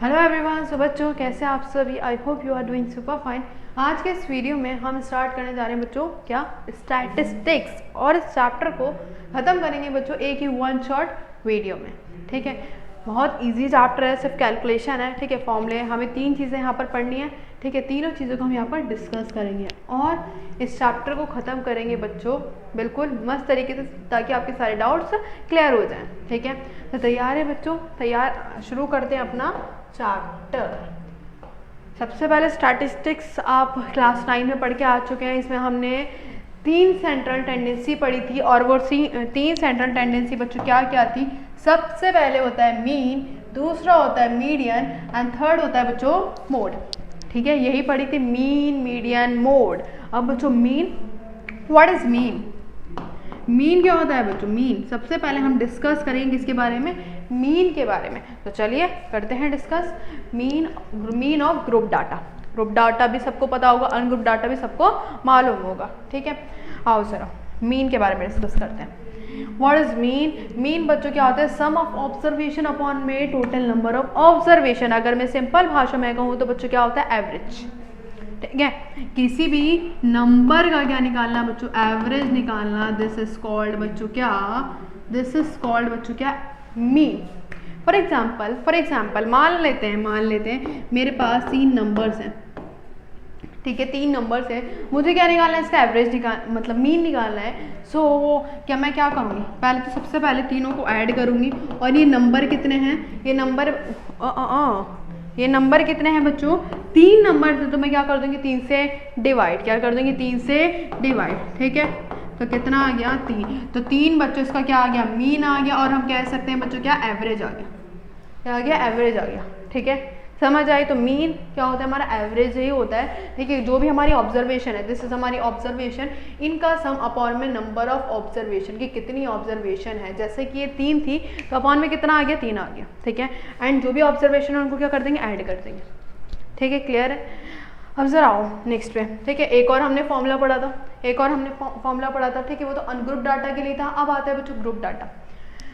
Hello everyone. सो बच्चों कैसे आप सभी, I hope you are doing super fine. आज के इस वीडियो में हम स्टार्ट करने जा रहे हैं बच्चों क्या स्टैटिस्टिक्स, और इस चैप्टर को ख़त्म करेंगे बच्चों एक ही वन शॉट वीडियो में। ठीक है, बहुत इजी चैप्टर है, सिर्फ कैलकुलेशन है। ठीक है, फॉर्मूले, हमें तीन चीज़ें यहाँ पर पढ़नी है। ठीक है, तीनों चीज़ों को हम यहाँ पर डिस्कस करेंगे और इस चैप्टर को ख़त्म करेंगे बच्चों बिल्कुल मस्त तरीके से, ताकि आपके सारे डाउट्स क्लियर हो जाएं। ठीक है, तो तैयार है बच्चों? तैयार, शुरू करते हैं अपना चैप्टर। सबसे पहले स्टैटिस्टिक्स आप क्लास 9 में पढ़ के आ चुके हैं। इसमें हमने तीन सेंट्रल टेंडेंसी पढ़ी थी, और वो तीन सेंट्रल टेंडेंसी बच्चों क्या क्या थी? सबसे पहले होता है मीन, दूसरा होता है मीडियन एंड थर्ड होता है बच्चों मोड। ठीक है, यही पढ़ी थी, मीन मीडियन मोड। अब बच्चों mean, what is mean? Mean क्या होता है बच्चों? मीन सबसे पहले हम डिस्कस करेंगे इसके बारे में, मीन के बारे में। तो चलिए करते हैं discuss mean of group data. Group data भी सबको पता होगा, अनग्रुप डाटा भी सबको मालूम होगा। ठीक है, आओ जरा मीन के बारे में डिस्कस करते हैं। What is mean? मीन बच्चों क्या होता है? सम ऑफ ऑब्जर्वेशन अपॉन में टोटल नंबर ऑफ ऑब्जर्वेशन। अगर मैं सिंपल भाषा में कहूँ तो बच्चों क्या होता है? एवरेज। ठीक है, किसी भी नंबर का क्या निकालना बच्चों? एवरेज निकालना। दिस इज कॉल्ड बच्चों क्या? दिस इज कॉल्ड बच्चों क्या? मीन। फॉर एग्जाम्पल मान लेते हैं मेरे पास तीन नंबर्स हैं। ठीक है, तीन नंबर्स है, मुझे क्या निकालना है? इसका एवरेज मतलब मीन निकालना है। सो क्या मैं क्या करूँगी? पहले तो सबसे पहले तीनों को ऐड करूँगी। और ये नंबर कितने हैं? ये नंबर कितने हैं बच्चों? तीन नंबर थे, तो मैं क्या कर दूँगी? 3 से डिवाइड। क्या कर दूँगी? 3 से डिवाइड। ठीक है, तो कितना आ गया? 3। तो 3 बच्चों इसका क्या आ गया? मीन आ गया। और हम कह सकते हैं बच्चों क्या? एवरेज आ गया। क्या आ गया? एवरेज आ गया। ठीक है, समझ आई? तो मीन क्या होता है? हमारा एवरेज ही होता है। ठीक है, जो भी हमारी ऑब्जर्वेशन है, दिस इज हमारी ऑब्जर्वेशन, इनका सम अपॉन में नंबर ऑफ ऑब्जर्वेशन की कितनी ऑब्जर्वेशन है। जैसे कि ये 3 थी तो अपॉन में कितना आ गया? 3 आ गया। ठीक है, एंड जो भी ऑब्जर्वेशन है उनको क्या कर देंगे? ऐड कर देंगे। ठीक है, क्लियर है? अब जरा आओ नेक्स्ट पे। ठीक है, एक और हमने फॉर्मूला पढ़ा था, ठीक है, वो तो अनग्रुप डाटा के लिए था। अब आता है बच्चों ग्रुप डाटा।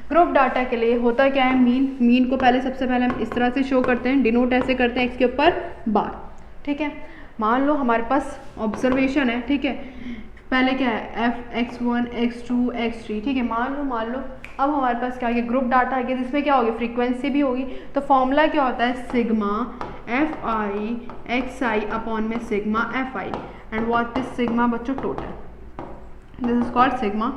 ग्रुप डाटा के लिए होता क्या है? मीन को सबसे पहले हम इस तरह से शो करते हैं, डिनोट ऐसे करते हैं, एक्स के ऊपर बार। ठीक है, मान लो हमारे पास ऑब्जर्वेशन है। ठीक है, पहले क्या है? x1 x2 x3। ठीक है, मान लो अब हमारे पास क्या आ गया? ग्रुप डाटा आ गया, जिसमें क्या होगी? फ्रीक्वेंसी भी होगी। तो फॉर्मूला क्या होता है? सिग्मा fi xi अपॉन में sigma fi। And what is sigma बच्चों? Total. This is called sigma.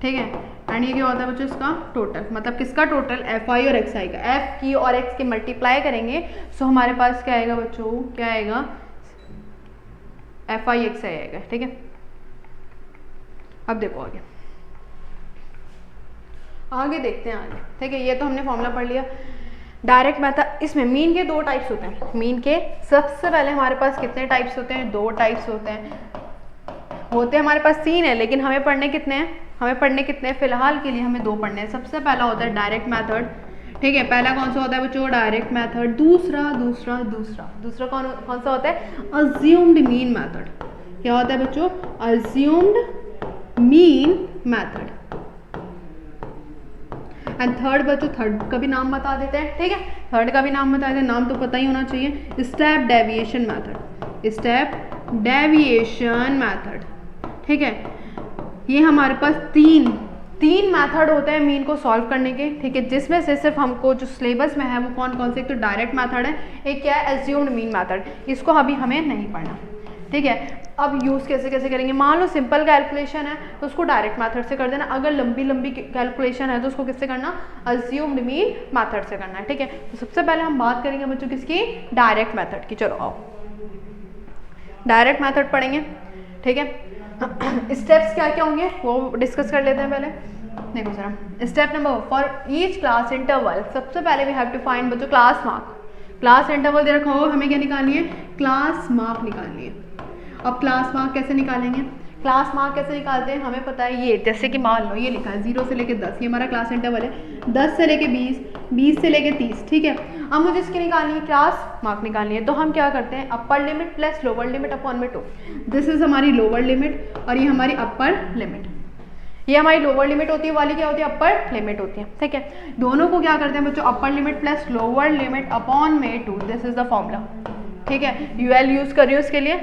ठीक है, एंड ये क्या होता है बच्चों? इसका टोटल, मतलब किसका टोटल? fi और xi का। f की और x के मल्टीप्लाई करेंगे, सो हमारे पास क्या आएगा बच्चों? क्या आएगा? fi xi आएगा। ठीक है, अब देखो आगे देखते हैं आगे। ठीक है, ये तो हमने फॉर्मूला पढ़ लिया। डायरेक्ट मेथड, इसमें मीन के 2 टाइप्स होते हैं। मीन के सबसे पहले हमारे पास कितने टाइप्स होते हैं? 2 टाइप्स होते हैं हमारे पास 3 है, लेकिन हमें पढ़ने कितने हैं? फिलहाल के लिए हमें 2 पढ़ने हैं। सबसे पहला होता है डायरेक्ट मेथड। ठीक है, पहला कौन सा होता है बच्चों? Direct method. दूसरा कौन सा होता है? Assumed mean method. क्या होता है बच्चों? Assumed mean method. And third बच्चों, थर्ड का भी नाम बता देते हैं। ठीक है, थर्ड का भी नाम बता देते हैं, नाम तो पता ही होना चाहिए। Step deviation method. ठीक है, ये हमारे पास तीन मेथड होते हैं मीन को सॉल्व करने के। ठीक है, जिसमें से सिर्फ हमको जो सिलेबस में है वो कौन से? एक तो डायरेक्ट मेथड है, एक क्या है? Assumed mean method. इसको अभी हमें नहीं पढ़ना। ठीक है, अब यूज़ कैसे करेंगे? मान लो सिंपल कैलकुलेशन है तो उसको डायरेक्ट मेथड से कर देना। अगर लंबी कैलकुलेशन है तो उसको किससे करना? अज्यूम्ड मीन मेथड से करना है। ठीक है, तो सबसे पहले हम बात करेंगे बच्चों किसकी? डायरेक्ट मेथड की। चलो आओ डायरेक्ट मेथड पढ़ेंगे। ठीक है, स्टेप्स क्या क्या होंगे वो डिस्कस कर लेते हैं पहले। देखो जरा, step number for each class interval, सबसे पहले वी हैव टू फाइंड बच्चों क्लास मार्क। क्लास इंटरवल दे रखा हो, हमें क्या निकालनी है? क्लास मार्क निकालनी है। अब क्लास मार्क कैसे निकालेंगे? निकालते हैं, हमें पता है ये, जैसे कि मान लो ये लिखा है 0 से लेके 10, ये हमारा क्लास इंटरवल है। 10 से लेके 20, 20 से लेके 30। ठीक है, अब मुझे इसकी निकालनी है, क्लास मार्क निकालनी है। तो हम क्या करते हैं? Upper limit plus lower limit upon में 2। दिस इज हमारी लोअर लिमिट और ये हमारी अपर लिमिट। ये हमारी लोअर लिमिट होती है, वाली क्या होती है अपर लिमिट होती है, ठीक है। दोनों को क्या करते हैं बच्चों, upper limit plus lower limit upon में 2, दिस इज द फॉर्मूला, ठीक है। यूएल यूज कर रही हूँ इसके लिए,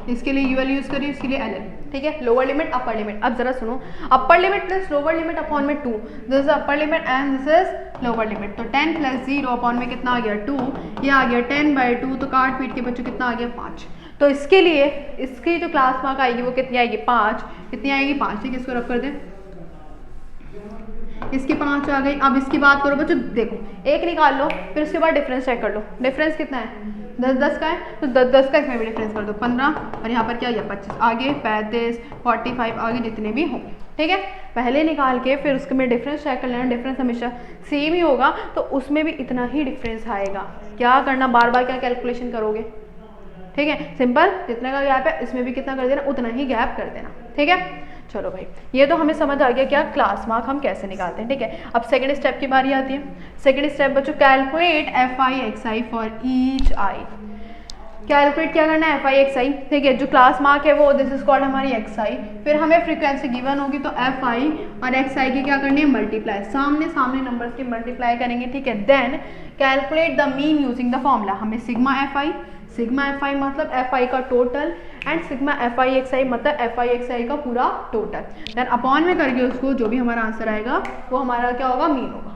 इसके लिए यूएल यूज करिए, इसके लिए एलएल, ठीक है। लोअर लिमिट अपर लिमिट, अब जरा सुनो, upper limit plus lower limit upon में 2, this is upper limit and this is lower limit. तो 10 प्लस 0 अपॉन में कितना आ गया 2, ये आ गया 10/2, तो काट पीट के बच्चों कितना आ गया 5। तो इसके लिए इसकी जो क्लास मार्क आएगी वो कितनी आएगी 5, कितनी आएगी 5, ठीक है। इसको रब कर दें, इसकी 5 आ गई। अब इसकी बात करो बच्चों, देखो एक निकाल लो, फिर उसके बाद डिफरेंस चेक कर लो, डिफरेंस कितना है 10 का है, तो 10 का इसमें भी डिफरेंस कर दो 15, और यहाँ पर क्या है 25, आगे 35 45 आगे जितने भी होंगे, ठीक है। पहले निकाल के फिर उसके में डिफरेंस चेक कर लेना, डिफरेंस हमेशा सेम ही होगा तो उसमें भी इतना ही डिफरेंस आएगा। क्या करना, बार बार क्या कैलकुलेशन करोगे, ठीक है। सिंपल, जितने का गैप है इसमें भी कितना कर देना, उतना ही गैप कर देना, ठीक है। चलो भाई, ये तो हमें समझ आ गया क्या क्लास मार्क हम कैसे निकालते हैं, ठीक है। अब सेकंड स्टेप की बारी आती है। सेकंड स्टेप बच्चों, calculate FI/XI for each I. Calculate क्या करना है FI/XI, ठीक है। जो क्लास मार्क है वो दिस इज कॉल्ड हमारी XI, फिर हमें फ्रीक्वेंसी गिवन होगी तो FI और XI की क्या करनी है मल्टीप्लाई, सामने सामने नंबर्स की मल्टीप्लाई करेंगे, ठीक है। Then calculate the mean using the formula, हमें सिग्मा FI मतलब FI का टोटल एंड सिग्मा FI/XI मतलब FI/XI का पूरा टोटल, देन अपॉन में करके उसको जो भी हमारा आंसर आएगा वो हमारा क्या होगा मीन होगा,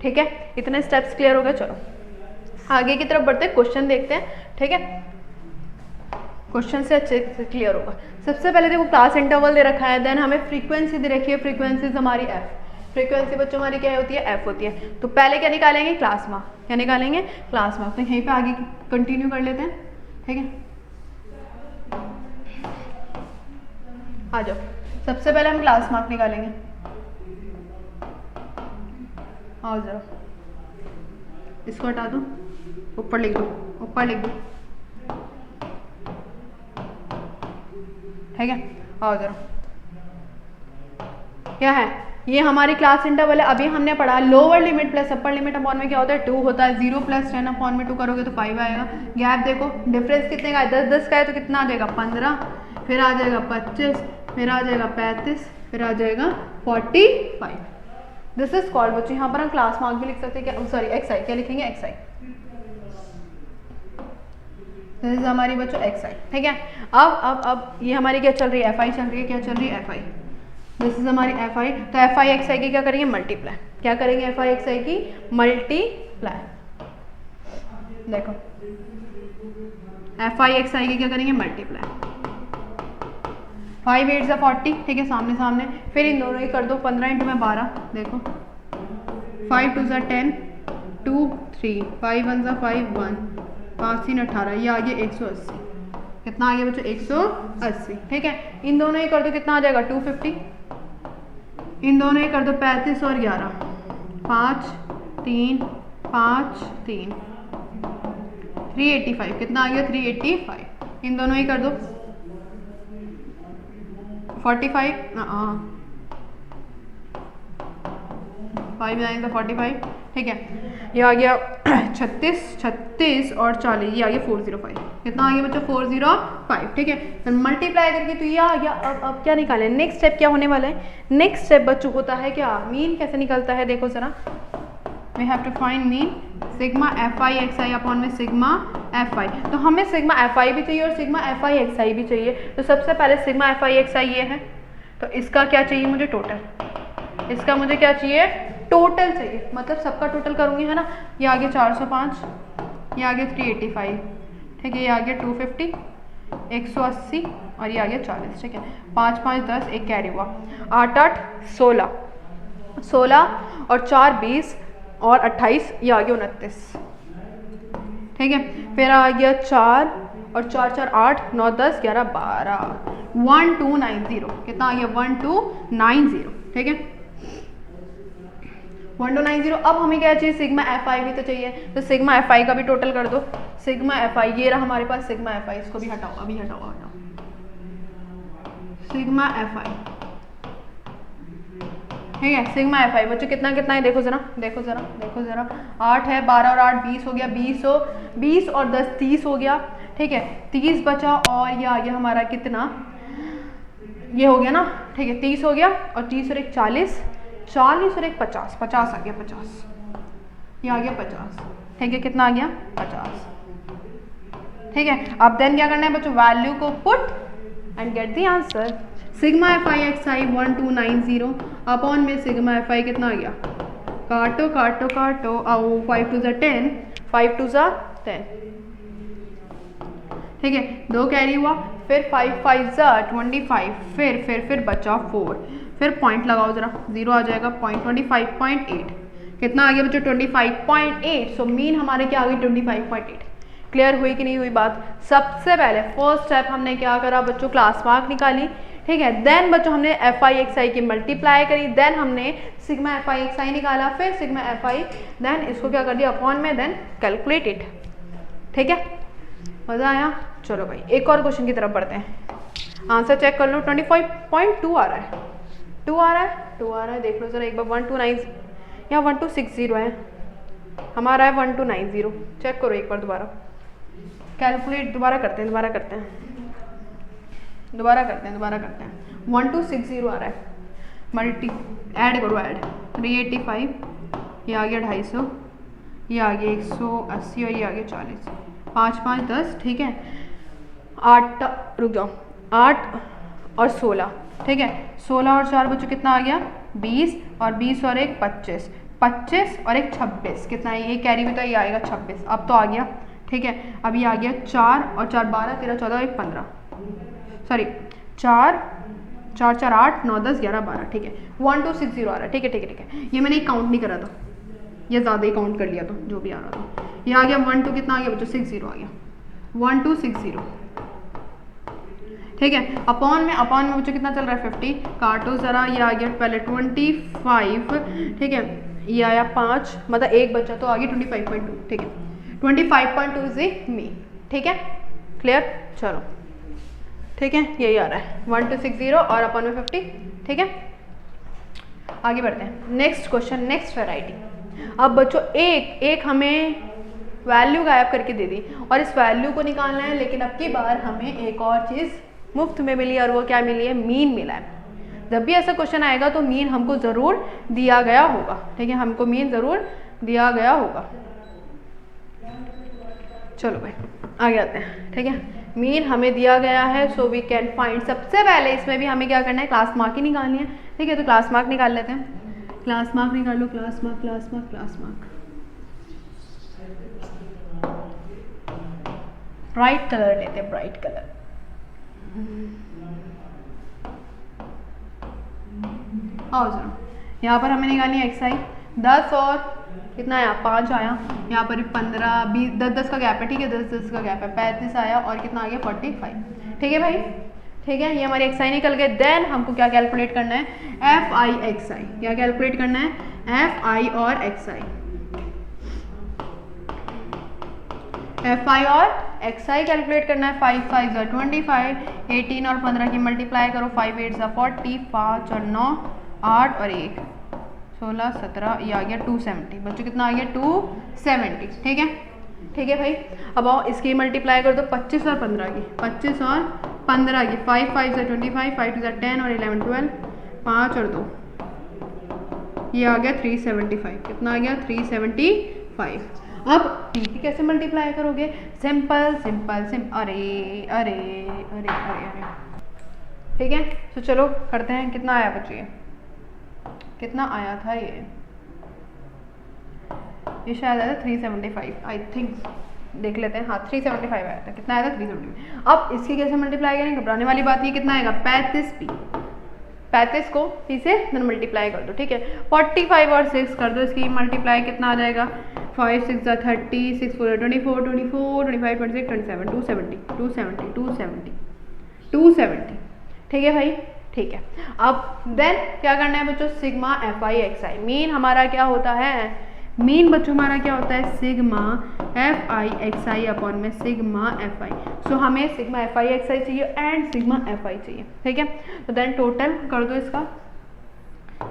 ठीक है। इतने स्टेप्स क्लियर हो गए। चलो आगे की तरफ बढ़ते हैं, क्वेश्चन देखते हैं, ठीक है। क्वेश्चन से अच्छे से क्लियर होगा। सबसे पहले देखो क्लास इंटरवल दे रखा है, देन हमें फ्रीक्वेंसी दे रखी है, फ्रीक्वेंसी हमारी f, फ्रीक्वेंसी बच्चों हमारी क्या होती है f होती है। तो पहले क्या निकालेंगे क्लास मार्क, क्या निकालेंगे क्लास मार्क। तो यहीं पे आगे कंटिन्यू कर लेते हैं, ठीक है। आ जाओ, सबसे पहले हम क्लास मार्क निकालेंगे, आओ जरा इसको हटा दो, ऊपर लिख दो, ऊपर लिख दो, ठीक है। आओ जरा, क्या है ये हमारी क्लास इंटरवल है। अभी हमने पढ़ा lower limit plus upper limit upon में क्या होता है 2 होता है, 0 प्लस 10 अपॉन में 2 करोगे तो 5 आएगा। गैप देखो, डिफरेंस कितने का है 10 का है तो कितना आ जाएगा 15, फिर आ जाएगा 25, फिर आ जाएगा 35, फिर आ जाएगा 45। दिस इज कॉल्ड बच्चों, यहाँ पर हम क्लास मार्क भी लिख सकते हैं, क्या सॉरी XI, क्या लिखेंगे XI, दिस इज हमारी बच्चों XI, ठीक है। अब ये हमारी क्या चल रही है FI चल रही है, क्या चल रही है FI, दिस इज हमारी FI। तो FI/XI की क्या करेंगे मल्टीप्लाई, क्या करेंगे FI/XI की मल्टीप्लाई, देखो FI/XI की क्या करेंगे मल्टीप्लाई, 5 8 40, ठीक है सामने सामने, फिर इन दोनों की कर दो 15 इंटू में 12, देखो 5 2 10 2 3 5 1 5 1 5 3 18, ये आ गया 180, कितना आ गया बच्चों 180, ठीक है। इन दोनों ही कर दो कितना आ जाएगा 250, इन दोनों ही कर दो 35 और 11 5 3 5 3 385, कितना आ गया 385, इन दोनों ही कर दो 45, 5 9 45, ठीक है। ये आ गया 36 और 40, ये आ गया 405, कितना आ गया बच्चों 405, ठीक है। तो मल्टीप्लाई करके तो ये आ गया। अब क्या निकालें, नेक्स्ट स्टेप क्या होने वाला है, नेक्स्ट स्टेप बच्चों होता है क्या मीन, कैसे निकलता है देखो जरा, we have to find mean sigma FI/XI upon में सिग्मा FI। तो हमें सिग्मा FI भी चाहिए और सिग्मा FI/XI भी चाहिए। तो सबसे पहले सिग्मा FI/XI ये है, तो इसका क्या चाहिए मुझे टोटल, इसका मुझे क्या चाहिए टोटल चाहिए, मतलब सबका टोटल करूँगी है ना। ये आगे 405, ये आगे 385, ठीक है, ये आगे 250 180 और ये आगे 40, ठीक है। 5 5 10, एक कैरी हुआ, 8 8 16 और 4 20 और 28, ये आ गया 29, ठीक है। फिर आ गया 4 और 4 4 8 9 10 11 12 1290, कितना आ गया 1290, ठीक है 1290। अब हमें क्या चाहिए सिग्मा FI भी तो चाहिए, तो सिग्मा FI का भी टोटल कर दो, सिग्मा FI ये रहा हमारे पास सिग्मा FI, इसको भी हटाओ, अभी हटाओ सिग्मा FI, ठीक है। सिग्मा FI बच्चों कितना कितना है देखो जरा, देखो जरा 8 है, 12 और 8 20 हो गया, 20 और 10 30 हो गया, ठीक है 30 बचा और ये आ गया हमारा कितना ये हो गया ना, ठीक है, 30 हो गया, और 30 और 1 40, 40 और 1 50, 50 आ गया, 50 ये आ गया 50, ठीक है, कितना आ गया 50, ठीक है। अब देन क्या करना है बच्चों, वैल्यू को put and get the answer. Sigma F I x I 1290 upon में सिग्मा एफ आई कितना आ गया, काटो काटो काटो, आओ 5 2 10, 5 2 10, ठीक है, 2 कैरी हुआ, फिर 5 5 25, फिर बचा 4, फिर पॉइंट लगाओ जरा, 0 आ जाएगा, पॉइंट 25.8, कितना आ गया बच्चों 25.8। सो मीन हमारे क्या आ गई 25.8। क्लियर हुई कि नहीं हुई बात। सबसे पहले फर्स्ट स्टेप हमने क्या करा बच्चों, क्लास मार्क निकाली, ठीक है, देन बच्चों हमने एफ आई एक्स आई की मल्टीप्लाई करी, देन हमने सिग्मा एफ आई एक्स आई निकाला, फिर सिग्मा एफ आई, देन इसको क्या कर दिया अपॉन में, देन कैलकुलेट इट, ठीक है, मजा आया। चलो भाई एक और क्वेश्चन की तरफ बढ़ते हैं, आंसर चेक कर लो, 25.2 आ रहा है, 2 आ रहा है, 2 आ रहा है, देख लो जरा एक बार, 1290 या 1260 है, हमारा है 1290, चेक करो एक बार दोबारा, कैलकुलेट दोबारा करते हैं, दोबारा करते हैं 1260 आ रहा है, मल्टी ऐड करो, ऐड 385, ये आ गया 250, ये आ गया 180 और ये आ गया 40, 5 5 10, ठीक है, 8 रुक जाओ, 8 और 16, ठीक है, 16 और 4 बच्चों कितना आ गया 20, और 20 और 1 25, 25 और 1 26, कितना है ये कैरी भी तो ये आएगा 26, अब तो आ गया, ठीक है। अब ये आ गया 4 और 4 12 13 14 1 15, सॉरी 4 4 4 8 9 10 11 12, ठीक है, 1260 आ रहा है, ठीक है ठीक है ठीक है, ये मैंने काउंट नहीं करा था, ये ज़्यादा ही काउंट कर लिया था जो भी आ रहा था, ये आ गया 12 कितना आ गया बच्चों 60 आ गया, 1260, ठीक है। अपॉन में बच्चों कितना चल रहा है 50, काटो ज़रा, ये आ गया पहले 25, ठीक है, ये आया 5, मतलब एक बच्चा तो आ गया 25.2, ठीक है, 25.2 इज मी, ठीक है, क्लियर। चलो ठीक है, यही आ रहा है 1260 और अपॉन में 50, ठीक है, आगे बढ़ते हैं। Next question, next variety. अब बच्चों एक हमें वैल्यू गायब करके दे दी और इस वैल्यू को निकालना है, लेकिन अब की बार हमें एक और चीज़ मुफ्त में मिली, और वो क्या मिली है, मीन मिला है। जब भी ऐसा क्वेश्चन आएगा तो मीन हमको ज़रूर दिया गया होगा, ठीक है, हमको मीन ज़रूर दिया गया होगा। चलो भाई आगे आते हैं, ठीक है, मीन हमें दिया गया है, सो वी कैन फाइंड। सबसे पहले इसमें भी हमें क्या करना है, क्लास मार्क ही निकालनी है, ठीक है, तो क्लास मार्क निकाल लेते हैं, क्लास मार्क निकाल लो, class mark class mark class mark, bright colour लेते हैं, ब्राइट कलर, आओ जरा, यहाँ पर हमें निकालनी है एक्स आई, 10 और कितना आया 5 आया, यहाँ पर 15 20 10 10 का गैप है, ठीक है, 10 10 का गैप है, 35 आया और कितना आ गया 45, ठीक है भाई, ठीक है, ये हमारी एक्स आई निकल गए। देन हमको क्या कैलकुलेट करना है, एफ आई एक्स आई, क्या कैलकुलेट करना है, एफ आई और एक्स आई, एफ आई और एक्स आई कैलकुलेट करना है। 5 5 25, 18 और 15 की मल्टीप्लाई करो, 5 8 40, 5 और 9 8 और 1 16 17, ये आ गया 270, बच्चों कितना आ गया 270, ठीक है, ठीक है भाई। अब आओ इसकी मल्टीप्लाई कर दो 25 और 15 की, 25 और 15 की, 5 5 25, 5 2 10 और 11 12, 5 और 2, ये आ गया 375, कितना आ गया 375। अब पी की कैसे मल्टीप्लाई करोगे, सिंपल सिंपल सिंपल, अरे अरे अरे अरे अरे, ठीक है, तो चलो करते हैं, कितना आया बच्चे, कितना आया था ये शायद आया था 375 आई थिंक, देख लेते हैं, हाँ 375 आया था, कितना आया था 375। अब इसकी कैसे मल्टीप्लाई करें, घबराने वाली बात, ये कितना आएगा 35 पी, 35 को पी से मल्टीप्लाई कर दो, ठीक है, 45 और 6 कर दो, इसकी मल्टीप्लाई कितना आ जाएगा, 5 6 30, 6 4 24 24 25 26 27, 270 270 270, ठीक है भाई, ठीक है। अब देन क्या करना है बच्चों, sigma F I x I, mean हमारा क्या होता है, मीन बच्चों हमारा क्या होता है, sigma F I x I upon में सिग्मा एफ आई। सो हमें सिग्मा एफ आई एक्स आई चाहिए एंड सिग्मा एफ आई चाहिए, ठीक है, तो देन टोटल कर दो इसका,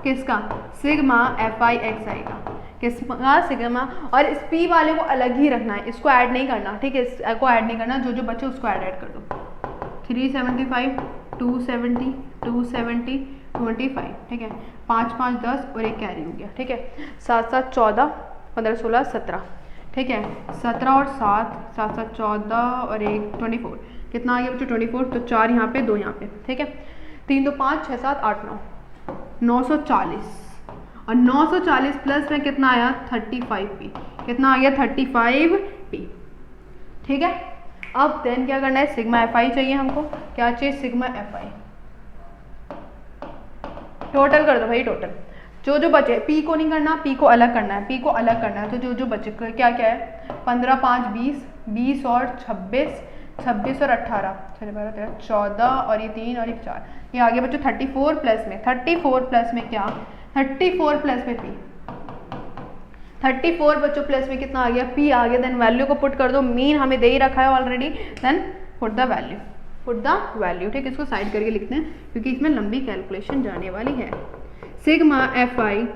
किसका, सिग्मा एफ आई एक्स आई का, किसका सिग्मा, और इस पी वाले को अलग ही रखना है, इसको ऐड नहीं करना, ठीक है, इसको ऐड नहीं करना, जो जो बच्चे उसको ऐड कर दो, 375 270 270 25, ठीक है, 5 5 10 और एक कैरी हो गया, ठीक है, 7 7 14 15 16 17, ठीक है, 17 और 7 7 7 14 और एक 24, कितना आ गया बच्चों 24, तो 4 यहाँ पे 2 यहाँ पे, ठीक है, 3 2 5 6 7 8 9 940, और 940 प्लस में कितना आया 35p, कितना आ गया 35p, ठीक है। अब देन क्या करना है, सिग्मा एफ आई चाहिए हमको, क्या चाहिए सिग्मा एफ आई, टोटल कर दो भाई, टोटल जो जो बचे, पी को नहीं करना, पी को अलग करना है, पी को अलग करना है, तो जो जो बचे क्या क्या है 15 5 20 20 और 26 26 और 18 चलिए 12 13 14 और ये 3 और 1 4, ये आगे बच्चों 34 प्लस में 34 प्लस में क्या 34 प्लस में पी, 34 बच्चों प्लस में कितना आ गया पी आ गया, देन वैल्यू को पुट कर दो, मीन हमें दे ही रखा है already, then put the value, ठीक है, इसको साइड करके लिखते हैं क्योंकि इसमें लंबी कैलकुलेशन जाने वाली है। Sigma F I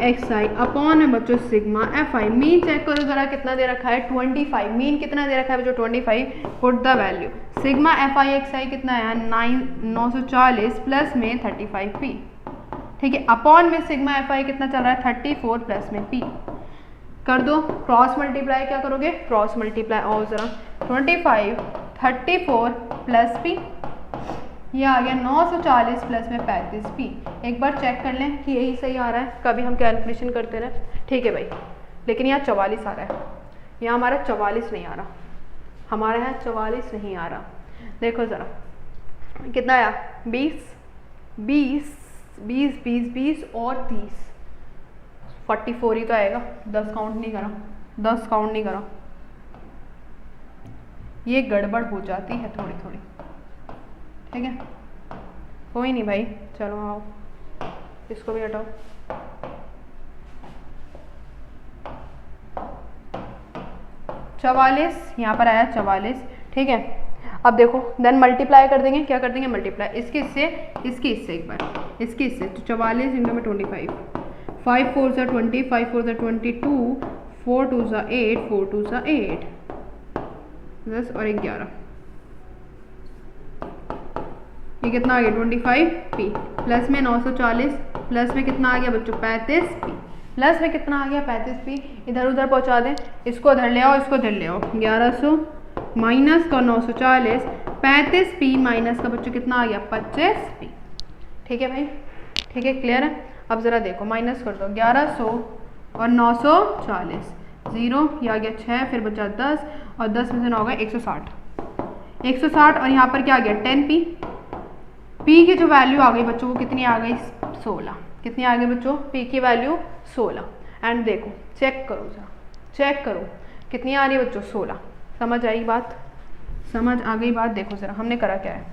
x I upon है बच्चों sigma F I, mean check करो जरा कितना दे रखा है 25, मीन कितना दे रखा है बच्चों 25, put the value, sigma F I x i कितना है 940 प्लस में 35p, ठीक है, अपॉन में सिग्मा एफ आई कितना चल रहा है 34 प्लस में p, कर दो क्रॉस मल्टीप्लाई, क्या करोगे क्रॉस मल्टीप्लाई, और जरा 25 34 प्लस p, ये आ गया 940 प्लस में 35p, एक बार चेक कर लें कि यही सही आ रहा है, कभी हम कैलकुलेशन करते रहे, ठीक है भाई, लेकिन यहाँ 44 आ रहा है, यहाँ हमारा 44 नहीं आ रहा, हमारे यहाँ 44 नहीं आ रहा, देखो ज़रा कितना आया 20 20 20 20 20 और 30 44 ही तो आएगा, 10 काउंट नहीं करा, ये गड़बड़ हो जाती है थोड़ी थोड़ी, ठीक है, कोई नहीं भाई, चलो आओ इसको भी हटाओ, चवालीस यहाँ पर आया 44, ठीक है, अब देखो देन मल्टीप्लाई कर देंगे, क्या कर देंगे मल्टीप्लाई, इसके इससे एक बार इसके इससे, तो 44 इंटू में 25, 5 4 सा 20, 5 4 सा 22, 4 2 सा 8, 4 2 सा 8, 10 और 11, ये कितना आ गया 25p, प्लस में 940, प्लस में कितना आ गया बच्चों 35p, प्लस में कितना आ गया 35p, इधर उधर पहुंचा दें, इसको इधर ले आओ, इसको इधर ले आओ, 1100 माइनस का 940, 35p माइनस का बच्चों कितना आ गया 25p, ठीक है भाई, ठीक है, क्लियर है। अब ज़रा देखो माइनस कर दो, 1100 और 940, 0 ये आ गया 6, फिर बचा 10 और 10 में से 9 होगा 160 और यहाँ पर क्या आ गया 10p, p की जो वैल्यू आ गई बच्चों वो कितनी आ गई 16, कितनी आ गई बच्चों p की वैल्यू 16, एंड देखो चेक करो कितनी आ रही है बच्चों 16, समझ आई बात, समझ आ गई बात। देखो ज़रा हमने करा क्या है,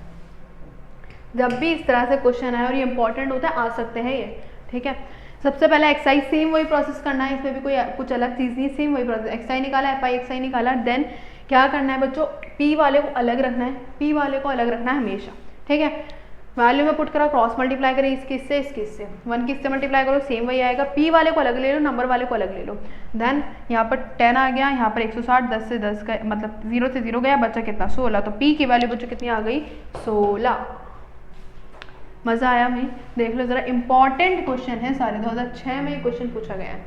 जब भी इस तरह से क्वेश्चन आए और ये इंपॉर्टेंट होता है, आ सकते हैं ये, ठीक है, सबसे पहले एक्सरसाइज सेम वही प्रोसेस करना है, इसमें भी कोई कुछ अलग चीज़ नहीं, सेम वही प्रोसेस, एक्सरसाइज निकाला एफ आई एक्सरसाइज निकाला, देन क्या करना है बच्चों p वाले को अलग रखना है, हमेशा, ठीक है, वैल्यू में पुट करा, क्रॉस मल्टीप्लाई करें इसके इससे 1 किससे मल्टीप्लाई करो, सेम वही आएगा, p वाले को अलग ले लो, नंबर वाले को अलग ले लो, देन यहाँ पर 10 आ गया, यहाँ पर 160, 10 से 10 का मतलब 0 से 0 गया, बच्चा कितना 16, तो p की वैल्यू बच्चों कितनी आ गई 16। मज़ा आया भाई, देख लो ज़रा, इंपॉर्टेंट क्वेश्चन है सारे, 2006 में ये क्वेश्चन पूछा गया है,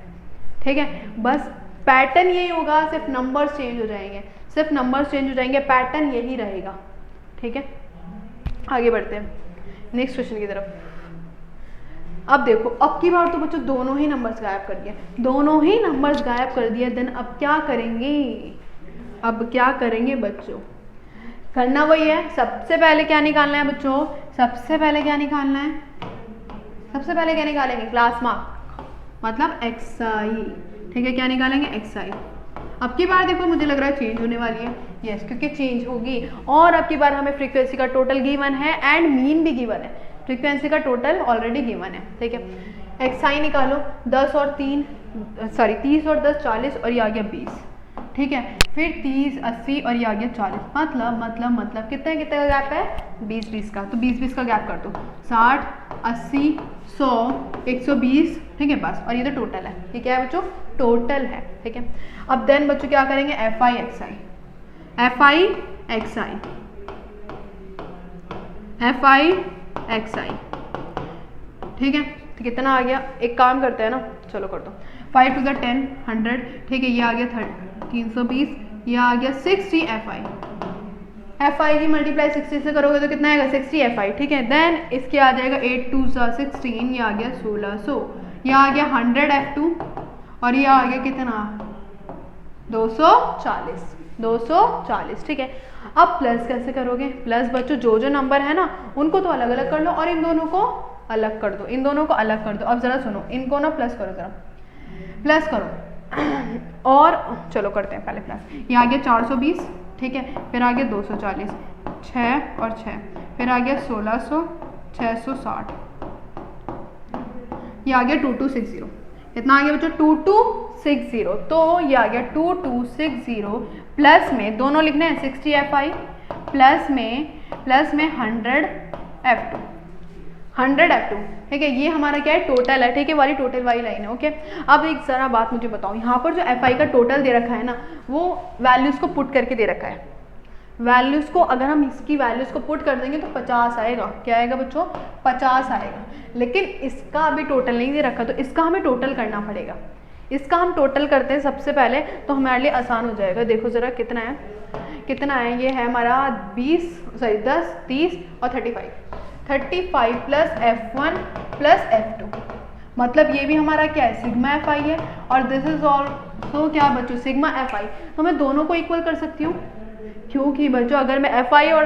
ठीक है, बस पैटर्न यही होगा, सिर्फ नंबर्स चेंज हो जाएंगे, पैटर्न यही रहेगा, ठीक है। आगे बढ़ते हैं नेक्स्ट क्वेश्चन की तरफ। अब देखो, अब की बार तो बच्चों दोनों ही नंबर्स गायब कर दिया, देन अब क्या करेंगे बच्चों, करना वही है, सबसे पहले क्या निकालना है बच्चों, सबसे पहले क्या निकालेंगे क्लास मार्क, मतलब xi, ठीक है, क्या निकालेंगे xi। अब की बार देखो मुझे लग रहा है चेंज होने वाली है, यस, क्योंकि चेंज होगी, और अब की बार हमें फ्रीक्वेंसी का टोटल गिवन है एंड मीन भी गिवन है, फ्रीक्वेंसी का टोटल ऑलरेडी गिवन है, ठीक है, xi निकालो, 30 और 10 40 और ये आ गया 20, ठीक है, फिर 30 80 और ये आ गया 40, मतलब कितने का गैप है 20 का, तो 20 का गैप कर दो, 60 80 100 120, ठीक है, बस, और ये तो टोटल है, ये क्या है बच्चों टोटल है, ठीक है। अब देन बच्चों क्या करेंगे, f I x i, f I x i, ठीक है। तो कितना आ गया, एक काम करते हैं ना, चलो कर दो, 5 to the 10 100, ठीक है। ये आ गया 320, ये आ गया 60 एफ आई। एफ आई की मल्टीप्लाई 60 से करोगे तो कितना आएगा 60 एफ आई, ठीक है। देन इसके आ जाएगा 8 2 16, ये आ गया 1600, ये आ गया 100 F2 और ये आ गया कितना 240, ठीक है। अब प्लस कैसे करोगे, प्लस बच्चों जो जो नंबर है ना उनको तो अलग अलग कर लो और इन दोनों को अलग कर दो, इन दोनों को अलग कर दो। अब जरा सुनो, इनको ना प्लस करो, जरा प्लस करो और चलो करते हैं पहले प्लस। ये आ गया 420, ठीक है। फिर आ गया 240, 6 और 6, फिर आ गया 1600, 660, ये आ गया 2260। कितना आ गया बच्चों 2260, तो ये आ गया 2260 प्लस में दोनों लिखने हैं 60 FI प्लस में 100 F2, 100 F2, ठीक है। ये हमारा क्या है टोटल है, ठीक है, वाली टोटल वाली लाइन है, ओके। अब एक जरा बात मुझे बताओ, यहाँ पर जो FI का टोटल दे रखा है ना वो वैल्यूज़ को पुट करके दे रखा है। वैल्यूज़ को अगर हम इसकी वैल्यूज़ को पुट कर देंगे तो 50 आएगा। क्या आएगा बच्चों 50 आएगा, लेकिन इसका अभी टोटल नहीं दे रखा तो इसका हमें टोटल करना पड़ेगा। इसका हम टोटल करते हैं सबसे पहले तो हमारे लिए आसान हो जाएगा। देखो ज़रा कितना है, ये है हमारा 10 30 और 35 प्लस F1 प्लस F2, मतलब ये भी हमारा क्या है सिग्मा FI है और दिस इज ऑल्सो क्या बच्चों सिग्मा FI। तो मैं दोनों को इक्वल कर सकती हूँ, क्योंकि बच्चों अगर मैं FI और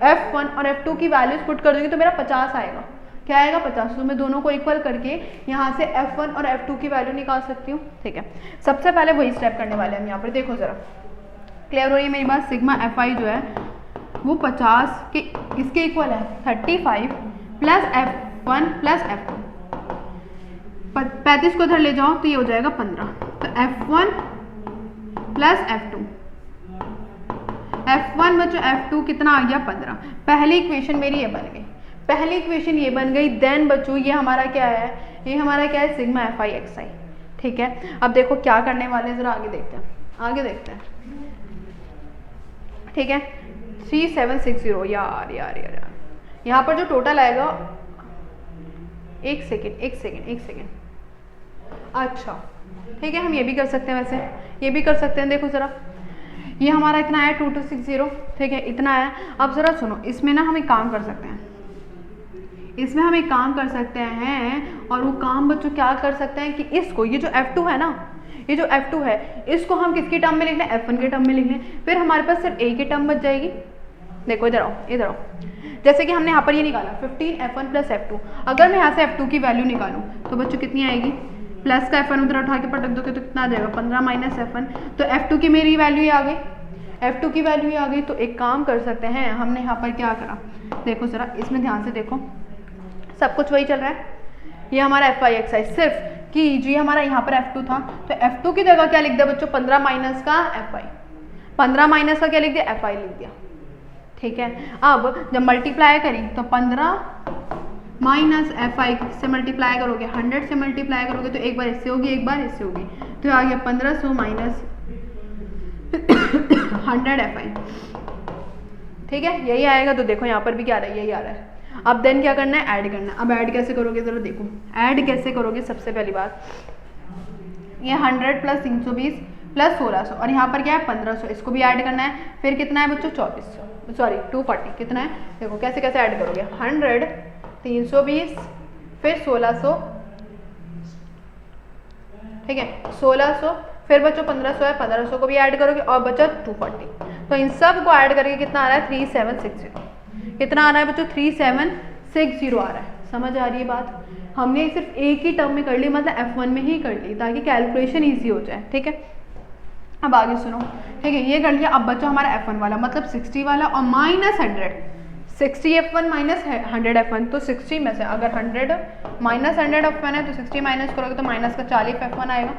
F1 और F2 की वैल्यूज पुट कर दूंगी तो मेरा 50 आएगा। क्या आएगा 50। तो मैं दोनों को इक्वल करके यहाँ से F1 और F2 की वैल्यू निकाल सकती हूँ, ठीक है। सबसे पहले वही स्टेप करने वाले हैं हम यहाँ पर। देखो ज़रा क्लियर हो रही है मेरी बात। सिग्मा FI जो है वो 50 के इसके इक्वल है 35 प्लस F1 प्लस F2। 35 को इधर ले जाओ तो ये हो जाएगा 15, तो F1 प्लस F2, F1 बच्चों F2 कितना आ गया 15। पहली इक्वेशन मेरी ये बन गई, देन बच्चों ये हमारा क्या है सिग्मा FI XI, ठीक है। अब देखो क्या करने वाले हैं, जरा आगे देखते हैं, ठीक है। 3760 यार यहाँ पर जो टोटल आएगा, एक सेकेंड, अच्छा ठीक है, हम ये भी कर सकते हैं, वैसे ये भी कर सकते हैं। देखो ज़रा ये हमारा इतना है 2260, ठीक है, इतना है। अब ज़रा सुनो, इसमें ना हम एक काम कर सकते हैं, और वो काम बच्चों क्या कर सकते हैं कि इसको ये जो F2 है ना, ये जो F2 है इसको हम किसकी टर्म में लिख लें, F1 के टर्म में लिख लें, फिर हमारे पास सिर्फ A की टर्म बच जाएगी। देखो इधर आओ, जैसे कि हमने यहाँ पर ये निकाला 15 F1 प्लस F2। अगर मैं यहाँ से F2 की वैल्यू निकालूँ तो बच्चों कितनी आएगी, प्लस का F1 उधर उठा के पटक दोगे तो कितना आ जाएगा 15 माइनस F1, तो F2 की मेरी वैल्यू ही आ गई। तो एक काम कर सकते हैं, हमने यहाँ पर क्या करा, देखो ज़रा इसमें ध्यान से देखो, सब कुछ वही चल रहा है। ये हमारा FI XI, सिर्फ कि जी हमारा यहाँ पर F2 था तो F2 की जगह क्या लिख दिया बच्चों 15 माइनस का FI, 15 माइनस का क्या लिख दिया FI लिख दिया, ठीक है। अब जब मल्टीप्लाई करी तो 15 माइनस FI से मल्टीप्लाई करोगे, 100 से मल्टीप्लाई करोगे तो एक बार इससे होगी एक बार इससे होगी, तो आ गया 1500 माइनस 100 FI, ठीक है, यही आएगा। तो देखो यहाँ पर भी क्या आ रहा है, यही आ रहा है। अब देन क्या करना है, ऐड करना है। अब ऐड कैसे करोगे जरा देखो, ऐड कैसे करोगे, सबसे पहली बात ये 100 प्लस 320 प्लस 1600 और यहाँ पर क्या है 1500, इसको भी ऐड करना है। फिर कितना है बच्चों 240, कितना है देखो कैसे ऐड करोगे, 100 320 फिर 1600, ठीक है, 1600 फिर बच्चों 1500 है, 1500 को भी ऐड करोगे और बचा 240। तो इन सब को ऐड करके कितना आ रहा है 3760, कितना आ रहा है बच्चों 3760 आ रहा है। समझ आ रही है बात, हमने सिर्फ एक ही टर्म में कर ली, मतलब F1 में ही कर ली ताकि कैलकुलेशन ईजी हो जाए, ठीक है। अब आगे सुनो, ठीक है, ये कर लिया। अब बच्चों हमारा F1 वाला मतलब 60 वाला और माइनस 100, 60 F1 माइनस 100 F1, तो 60 में से अगर 100 माइनस 100 F1 है तो 60 माइनस करोगे तो माइनस का 40 F1 आएगा,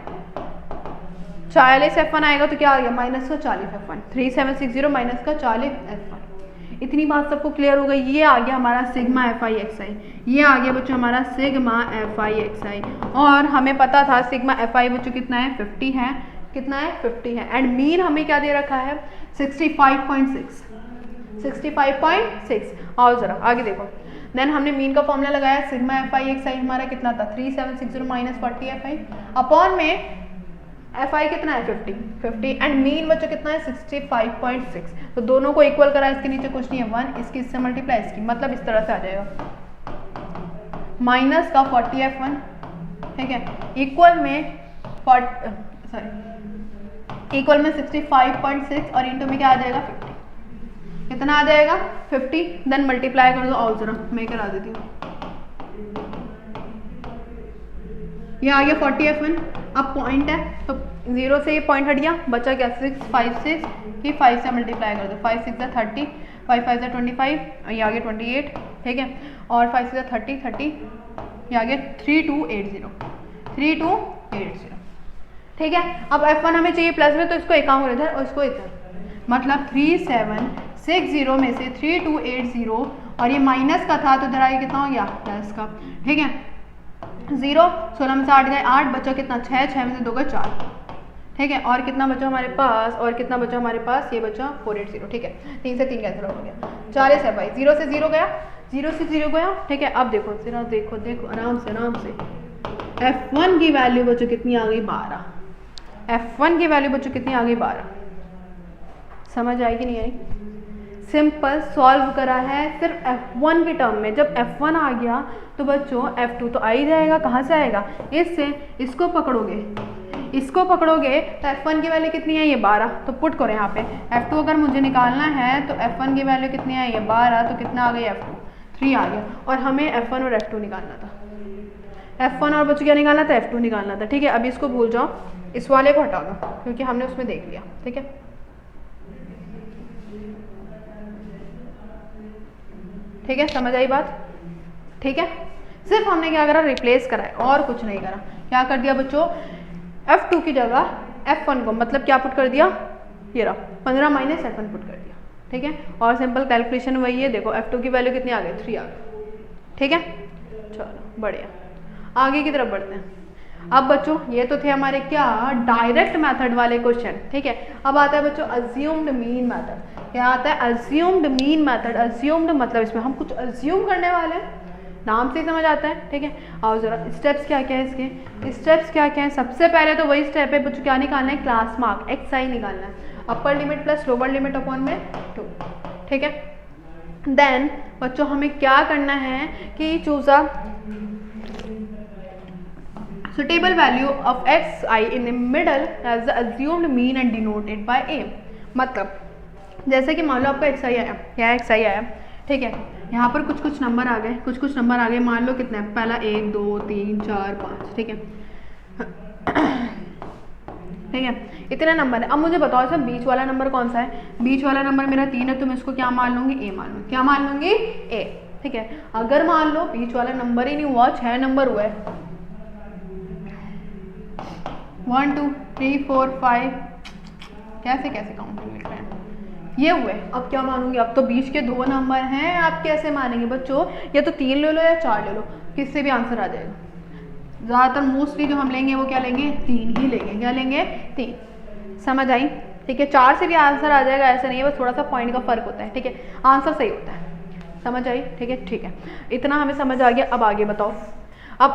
40 F1 आएगा तो क्या आ गया माइनस का 40 F1, 3760 माइनस का 40 F1। इतनी बात सबको क्लियर हो गई। ये आ गया हमारा सिग्मा FI XI, ये आ गया बच्चों हमारा सिग्मा FI XI, और हमें पता था सिग्मा FI बच्चों कितना है 50 है, कितना है 50 है, एंड मीन हमें क्या दे रखा है 65.6, 65.6। आओ जरा आगे देखो। देन हमने मीन का फॉर्मूला लगाया, सिग्मा एफ आई एक्स आई हमारा कितना था 3760 माइनस 40 एफ आई अपॉन में एफ आई कितना है 50 एंड मीन बच्चों कितना है 65.6। तो दोनों को इक्वल करा, इसके नीचे कुछ नहीं है 1, इसकी इससे मल्टीप्लाई इसकी, मतलब इस तरह से आ जाएगा माइनस का 40 F1, ठीक है, इक्वल में इक्वल में 65.6 और इंटू में क्या आ जाएगा 50। कितना आ जाएगा 50, देन मल्टीप्लाई कर दो। और जरा मैं करा देती हूँ, ये आ गया 40 F1। अब पॉइंट है तो 0 से ये पॉइंट हट गया, बचा क्या 656 की 5 से मल्टीप्लाई कर दो, 5 6 30, 5 5 25, ये आ गया 28, ठीक है, और 5 6 30 30, ये आ गया 3280, ठीक है। अब F1 हमें चाहिए प्लस में, तो इसको एक काउंट इधर और इसको इधर, मतलब 3760 में से 3280 और ये माइनस का था तो इधर आगे कितना हो गया प्लस का, ठीक है। 0 16 में से 8 गए 8, बचा कितना 6, 6 में से 2 गए 4, ठीक है, और कितना बचा हमारे पास, और कितना बचा हमारे पास, ये बचा 480, ठीक है। 3 से 3 कैंसिल हो गया, 40 है भाई, 0 से 0 गया, 0 से 0 गया, ठीक है। अब देखो जरा देखो देखो आराम से F1 की वैल्यू बच्चों कितनी आ गई 12, F1 की वैल्यू बच्चों कितनी आ गई 12, समझ आएगी नहीं आई? सिंपल सॉल्व करा है सिर्फ F1 के टर्म में। जब F1 आ गया तो बच्चों F2 तो आ ही जाएगा, कहाँ से आएगा, इससे इसको पकड़ोगे तो F1 की वैल्यू कितनी है ये 12, तो पुट करो यहाँ पे F2 अगर मुझे निकालना है तो F1 की वैल्यू कितनी है ये 12, तो कितना आ गया F2 3 आ गया, और हमें F1 और F2 निकालना था, F1 और बच्चों क्या निकालना था F2 निकालना था, ठीक है। अभी इसको भूल जाओ, इस वाले को हटा दो क्योंकि हमने उसमें देख लिया, ठीक है। ठीक है, समझ आई बात, ठीक है। सिर्फ हमने क्या करा, रिप्लेस करा है और कुछ नहीं करा। क्या कर दिया बच्चों, F2 की जगह F1 को मतलब क्या पुट कर दिया, ये रहा 15 माइनस F1 पुट कर दिया, ठीक है। और सिंपल कैलकुलेशन वही है, देखो F2 की वैल्यू कितनी आ गई 3 आ गई, ठीक है। चलो बढ़िया, आगे की तरफ बढ़ते हैं। अब बच्चों ये तो थे हमारे क्या डायरेक्ट मेथड वाले क्वेश्चन, ठीक है। अब आता है बच्चों अज्यूम्ड मीन मेथड। क्या आता है अज्यूम्ड मीन मेथड, अज्यूम्ड मतलब इसमें हम कुछ अज्यूम करने वाले हैं, नाम से ही समझ आता है, ठीक है। और जरा स्टेप्स क्या क्या है इसके, स्टेप्स क्या क्या है, सबसे पहले तो वही स्टेप है बच्चों, क्या निकालना है क्लास मार्क XI निकालना है, upper limit plus lower limit upon में 2, ठीक है। देन बच्चों हमें क्या करना है कि choose a suitable value of xi in the middle as the assumed mean and denoted by a। मतलब जैसे कि मान लो आपका xi आया, क्या xi आया, ठीक है। यहाँ पर कुछ नंबर आ गए, कुछ नंबर आ गए, मान लो कितने, पहला 1 2 3 4 5, ठीक है, ठीक है, इतने नंबर है। अब मुझे बताओ सर बीच वाला नंबर कौन सा है, बीच वाला नंबर मेरा 3 है, तो मैं इसको क्या मान लूँगी, a मान लूँगी, क्या मान लूँगी a, ठीक है। अगर मान लो बीच वाला नंबर ही नहीं हुआ, 6 नंबर हुए, 1 2 3 4 5, कैसे काउंट लिख रहे हैं, ये हुए। अब क्या मानूंगी, अब तो बीच के 2 नंबर हैं, आप कैसे मानेंगे बच्चों, या तो 3 ले लो या 4 ले लो, किससे भी आंसर आ जाएगा। ज़्यादातर मोस्टली जो हम लेंगे वो क्या लेंगे, 3 ही लेंगे, क्या लेंगे 3, समझ आई, ठीक है। 4 से भी आंसर आ जाएगा, ऐसा नहीं है, बस थोड़ा सा पॉइंट का फर्क होता है, ठीक है, आंसर सही होता है, समझ आई, ठीक है, ठीक है। इतना हमें समझ आ गया। अब आगे बताओ, अब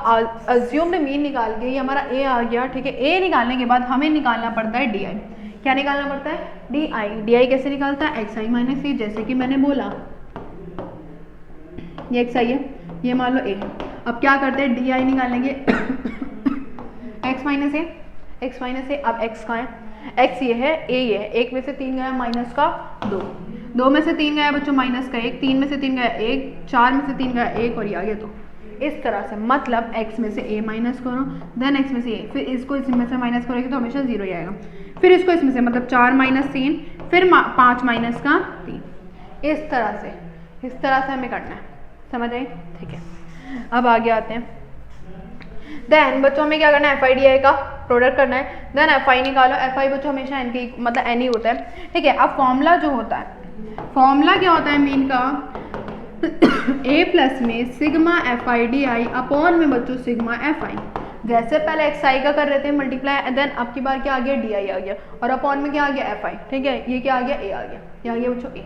अज्यूम्ड मीन निकाल के ये हमारा ए आ गया, ठीक है। ए निकालने के बाद हमें निकालना पड़ता है डी आई, क्या निकालना पड़ता है, डी आई। डी आई कैसे निकालता है, एक्स आई माइनस ए, जैसे कि मैंने बोला ये एक्स आई है, ये मान लो ए है। अब क्या करते हैं, डी आई निकालेंगे एक्स माइनस ए, एक्स माइनस ए। अब एक्स कहाँ है, एक्स ये है, ए ये है, 1 में से 3 गया माइनस का 2, 2 में से 3 गया बच्चों माइनस का 1, 3 में से 3 गया 1, 4 में से 3 गया 1 और ये आ गया 2। इस तरह से मतलब x में से a माइनस करो, देन x में से a, फिर इसको इसमें से माइनस करोगे तो हमेशा 0 ही आएगा, फिर इसको इसमें से मतलब 4 माइनस 3, फिर 5 माइनस का 3, इस तरह से हमें करना है, समझ आई, ठीक है। अब आगे आते हैं, देन बच्चों हमें क्या करना है, FI/DI का प्रोडक्ट करना है, देन FI निकालो। FI बच्चों हमेशा n के मतलब n ही होता है, ठीक है। अब फॉर्मूला जो होता है, फॉर्मूला क्या होता है मीन का, a प्लस में सिग्मा FI/DI अपॉन में बच्चों सिग्मा FI। जैसे पहले XI का कर रहे थे मल्टीप्लाई, देन अब की बार क्या आ गया, DI आ गया, और अपॉन में क्या आ गया FI, ठीक है। ये क्या आ गया, A आ गया, ये आ गया बच्चों A।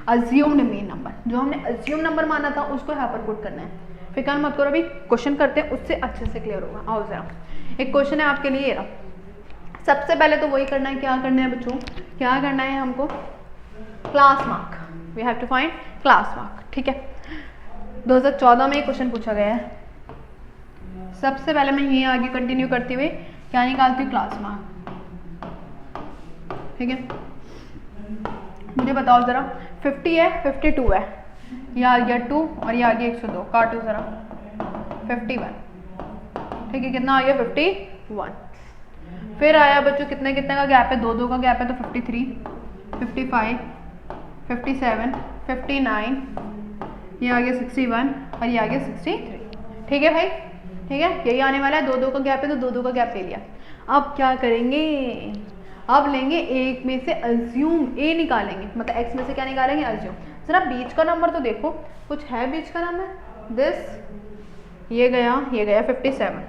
अज्यूम्ड मीन नंबर, जो हमने अज्यूम नंबर माना था उसको यहाँ पर पुट करना है। फिक्र मत करो, अभी क्वेश्चन करते हैं उससे अच्छे से क्लियर होगा। आओ जरा एक क्वेश्चन है आपके लिए, ये रहा। सबसे पहले तो वही करना है, क्या करना है बच्चों, क्या करना है हमको, class mark, we have to find class mark. ठीक है, 2014 में क्वेश्चन पूछा गया है। सबसे पहले मैं ये आगे कंटिन्यू करते हुए क्या निकालती हूँ, क्लास मार्क। ठीक है, मुझे बताओ जरा, 50 है, 52 है, ये आ गया 2 और ये आ गया 102, काटो जरा, 51। ठीक है, कितना आ गया, 51। फिर आया बच्चों कितने कितने का गैप है, 2 का गैप है, तो 53, 55, 57, 59, ये आ गया 61 और ये आ गया 63। ठीक है भाई, ठीक है, यही आने वाला है। 2 का गैप है तो 2 का गैप ले लिया। अब क्या करेंगे, अब लेंगे एक में से अज्यूम, ए निकालेंगे, मतलब एक्स में से क्या निकालेंगे, अज्यूम। जरा बीच का नंबर तो देखो, कुछ है बीच का नंबर, दिस, ये गया 57।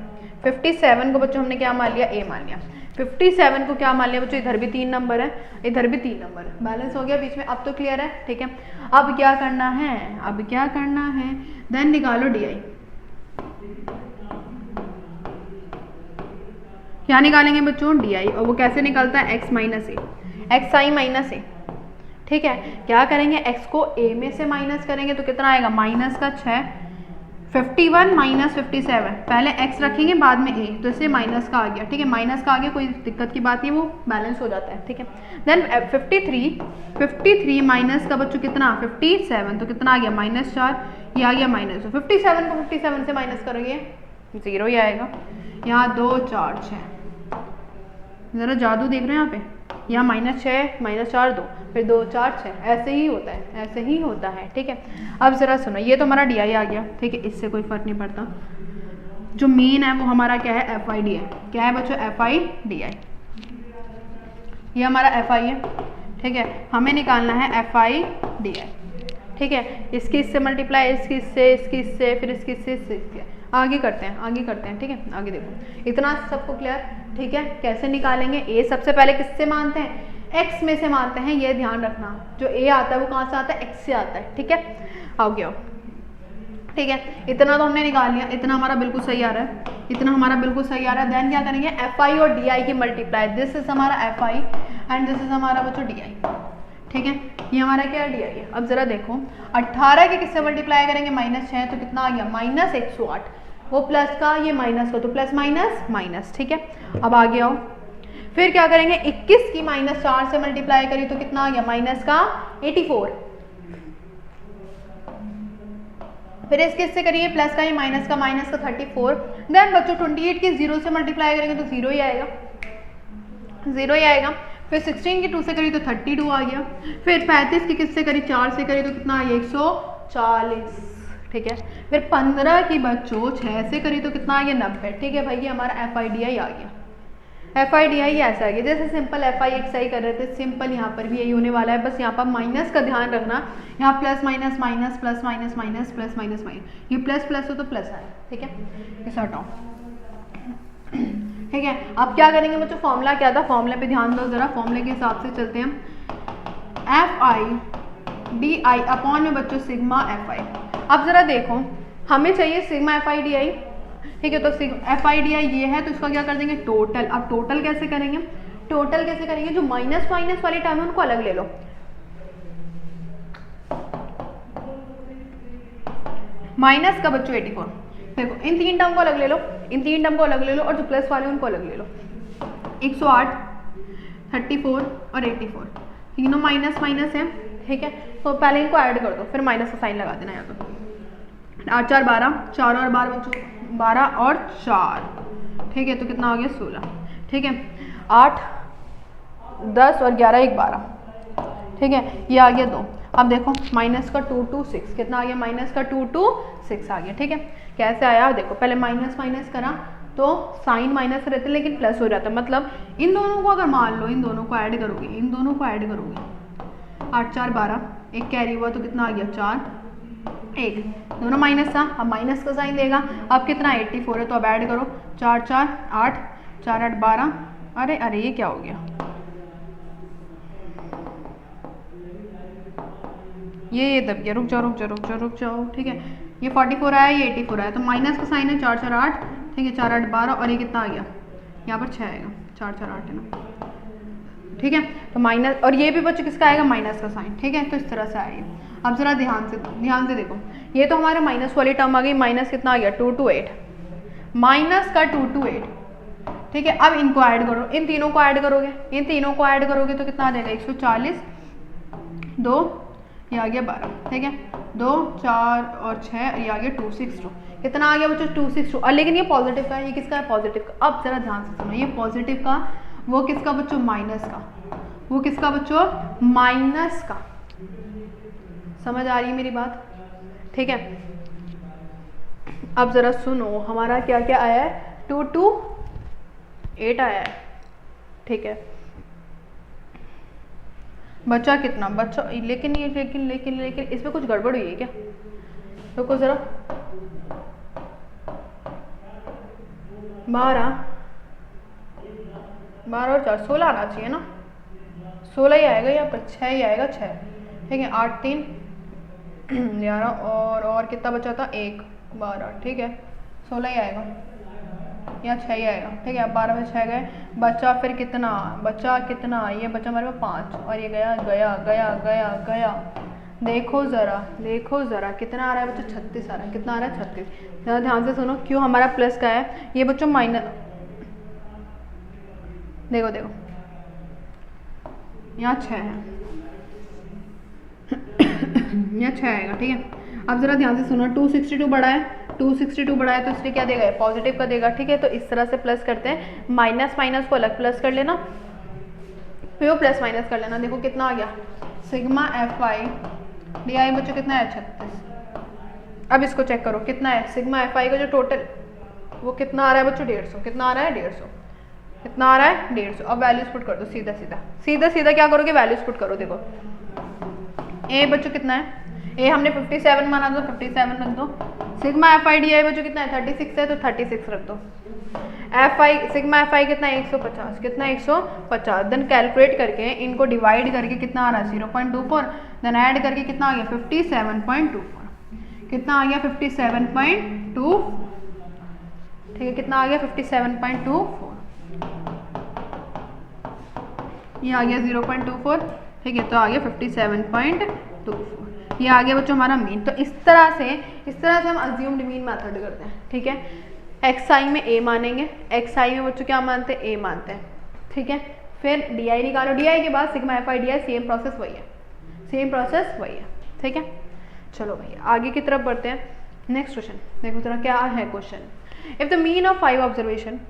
57 को बच्चों हमने क्या मान लिया, ए मान लिया। 57 को क्या मान लिया बच्चों, इधर भी 3 नंबर है, इधर भी 3 नंबर है, बैलेंस हो गया बीच में। अब तो क्लियर है। ठीक है, अब क्या करना है, अब क्या करना है, देन निकालो डी। क्या निकालेंगे बच्चों, डी, और वो कैसे निकलता है, एक्स माइनस ए, एक्स आई माइनस ए। ठीक है, क्या करेंगे, x को a में से माइनस करेंगे तो कितना आएगा, माइनस का 6, 51 माइनस 57, पहले x रखेंगे बाद में a, तो इससे माइनस का आ गया। ठीक है, माइनस का आ गया, कोई दिक्कत की बात नहीं, वो बैलेंस हो जाता है। ठीक है, देन 53 माइनस का बच्चों कितना, 57, तो कितना आ गया, -4, ये आ गया -2। 57 को 57 से माइनस करेंगे 0 ही आएगा। यहाँ 2 4 6, ज़रा जादू देख रहे हैं यहाँ पे, यहाँ -6 -4 2, फिर 2 4 6, ऐसे ही होता है, ऐसे ही होता है। ठीक है, अब ज़रा सुनो, ये तो हमारा डी आई आ गया। ठीक है, इससे कोई फ़र्क नहीं पड़ता, जो मेन है वो हमारा क्या है, एफ आई डी आई। क्या है बच्चों, एफ आई डी आई, ये हमारा एफ आई है। ठीक है, हमें निकालना है एफ आई डी आई। ठीक है, इसकी इससे मल्टीप्लाई, इसकी इससे, फिर इसकी इससे, आगे करते हैं। ठीक है, आगे देखो, इतना सबको क्लियर। ठीक है, कैसे निकालेंगे, ए सबसे पहले किससे मानते हैं, x में से मानते हैं, ये ध्यान रखना। जो a आता है वो कहाँ से आता है, x से आता है। ठीक है, आओ गया। ठीक है, इतना तो हमने निकाल लिया, इतना हमारा बिल्कुल सही आ रहा है, इतना हमारा बिल्कुल सही आ रहा है। देन क्या करेंगे, एफ आई और डी आई की मल्टीप्लाई, दिस इज हमारा F I and this is हमारा बच्चों डी आई। ठीक है, ये हमारा क्या डी आई है। अब जरा देखो, 18 के किससे मल्टीप्लाई करेंगे, -6, तो कितना आ गया, -108, वो प्लस का, ये माइनस का, तो प्लस माइनस माइनस। ठीक है, अब आगे आओ, फिर क्या करेंगे, 21 की -4 से मल्टीप्लाई करी तो कितना आ गया, माइनस का 84, फिर इसके इससे करिए प्लस का, ये माइनस का 34। देन बच्चों 28 की 0 से मल्टीप्लाई करेंगे तो 0 ही आएगा, 0 ही आएगा। फिर 16 की 2 से करी तो 32 आ गया। फिर 35 की किससे करी, 4 से करी तो कितना आ गया, 140। ठीक है, फिर 15 की बच्चों 6 से करी तो कितना आ गया, 90। ठीक है भाई, ये हमारा एफ आई डी आई आ गया। एफ आई डी आई ऐसा आ गया, जैसे सिंपल एफ आई एक्स आई कर रहे थे, सिंपल यहाँ पर भी यही होने वाला है। बस यहाँ पर माइनस का ध्यान रखना, यहाँ plus minus minus plus minus minus plus minus minus, ये प्लस प्लस हो तो प्लस आए। ठीक है, इसे हटाओ। ठीक है, अब क्या करेंगे बच्चों, फॉर्मूला क्या था, फॉर्मूले पे ध्यान दो जरा, फॉर्मूले के हिसाब से चलते हैं हम। F I D I upon में बच्चों सिग्मा एफ आई। अब जरा देखो, हमें चाहिए sigma F I D I. ठीक है, तो एफ आई डी आई ये है, तो इसका क्या कर देंगे, टोटल। अब टोटल कैसे करेंगे, टोटल कैसे करेंगे, जो माइनस माइनस वाली टर्म है उनको अलग ले लो। माइनस का बच्चों 84, देखो इन 3 टर्म को अलग ले लो, इन 3 टर्म को अलग ले लो, और जो प्लस वाले उनको अलग ले लो। 108, 34 और 84, तीनों माइनस माइनस है। ठीक है, तो पहले इनको ऐड कर दो, फिर माइनस का साइन लगा देना। यहाँ तो 8 4 12, 4 और 12 बच्चों 12 और 4। ठीक है, तो कितना हो गया, 16। ठीक है, 8 10 और 11 1 12। ठीक है, ये आ गया 2। अब देखो माइनस का 2 2 6, कितना आ गया, माइनस का 2 2 6 आ गया। ठीक है, कैसे आया, देखो पहले माइनस माइनस करा तो साइन माइनस रहते लेकिन प्लस हो जाता है। मतलब इन दोनों को अगर मान लो, इन दोनों को ऐड करोगे, इन दोनों को ऐड करोगे, 8 4 12, एक कैरी हुआ तो कितना आ गया, 4 1, दोनों माइनस था, अब माइनस का साइन देगा। अब कितना 84 है, तो अब ऐड करो, 4 4 8, 4 8 12। अरे अरे ये क्या हो गया, ये दब गया, रुक जाओ रुक जाओ रुक जाओ रुक जाओ, ठीक है। ये 44 आया, ये 84 आया, तो माइनस का साइन है, 4 4 8, ठीक है, 4 8 12, और ये कितना आ गया, यहाँ पर 6 आएगा, 4 4 8 है ना, ठीक है। तो माइनस, और ये भी बच्चों किसका आएगा, माइनस का साइन, ठीक है। तो इस तरह से आएगी। अब जरा ध्यान से देखो, ये तो हमारे माइनस वाली टर्म आ गई, माइनस कितना आ गया 2 2 8, माइनस का 2 2 8, ठीक है। अब इनको ऐड करो, इन तीनों को ऐड करोगे, इन तीनों को ऐड करोगे तो कितना आ जाएगा 140, 2 ये आ गया 12, ठीक है, 2 4 और 6, ये आ गया 262, कितना आ गया बच्चों 262। और लेकिन ये पॉजिटिव का है, ये किसका है, पॉजिटिव का। अब जरा ध्यान से सुनो, ये पॉजिटिव का, वो किसका बच्चों, माइनस का, वो किसका बच्चों, माइनस का। समझ आ रही है मेरी बात, ठीक है। अब जरा सुनो, हमारा क्या क्या आया है, 2 2 8 आया है, ठीक है। बचा कितना, बचा, लेकिन ये लेकिन लेकिन लेकिन इसमें कुछ गड़बड़ हुई है क्या, रुको जरा, 12 और 4 16 आना चाहिए ना, 16 ही आएगा यहाँ पर, 6 ही आएगा, 6, ठीक है। 8 3 11, और कितना बचा था, 1 12, ठीक है, 16 ही आएगा, यहाँ 6 ही आएगा, ठीक है। अब 12 में 6 गए, बचा फिर कितना, बचा कितना, ये बचा हमारे पास 5, और ये गया गया गया गया गया, देखो ज़रा कितना आ रहा है बच्चों, 36 आ रहा है, कितना आ रहा है 36। ज़रा ध्यान से सुनो, क्यों हमारा प्लस का है, ये बच्चों माइनस, देखो यहाँ 6 है, यहाँ 6 आएगा, ठीक है। अब जरा ध्यान से सुनो, 262 बड़ा है, 262 बड़ा है, तो इसलिए क्या देगा, पॉजिटिव का देगा, ठीक है। तो इस तरह से प्लस करते हैं, माइनस माइनस को अलग प्लस कर लेना, फिर वो प्लस माइनस कर लेना। देखो कितना आ गया, sigma F I D I बच्चों कितना है 36। अब इसको चेक करो कितना है, सिग्मा एफ आई का जो टोटल वो कितना आ रहा है बच्चों, 150, कितना आ रहा है 150, कितना आ रहा है 150। अब वैल्यूज पुट कर दो, सीधा क्या करोगे, वैल्यूज पुट करो। देखो ए बच्चों कितना है, ए हमने 57 माना तो 57 रख दो, sigma F I D I बच्चों कितना है 36 है, तो 36 रख दो। F I, sigma F I कितना है 150, कितना 150, देन कैलकुलेट करके इनको डिवाइड करके कितना आ रहा है 0.24, देन ऐड करके कितना आ गया 57.24, कितना आ गया 57.24, ठीक है, कितना आ गया 57.24, ये आ गया 0.24, ठीक है, तो आ गया 57.24, ये आ गया बच्चों हमारा मीन। तो इस तरह से हम अज्यूम्ड मीन मेथड करते हैं, ठीक है। एक्स आई में ए मानेंगे, एक्स आई में बच्चों क्या मानते हैं, ए मानते हैं, ठीक है। फिर डी आई निकालो, डी आई के बाद sigma F I D I, same process वही है, ठीक है। चलो भैया आगे की तरफ बढ़ते हैं। नेक्स्ट क्वेश्चन देखो जरा क्या है question, if the mean of 5 observation,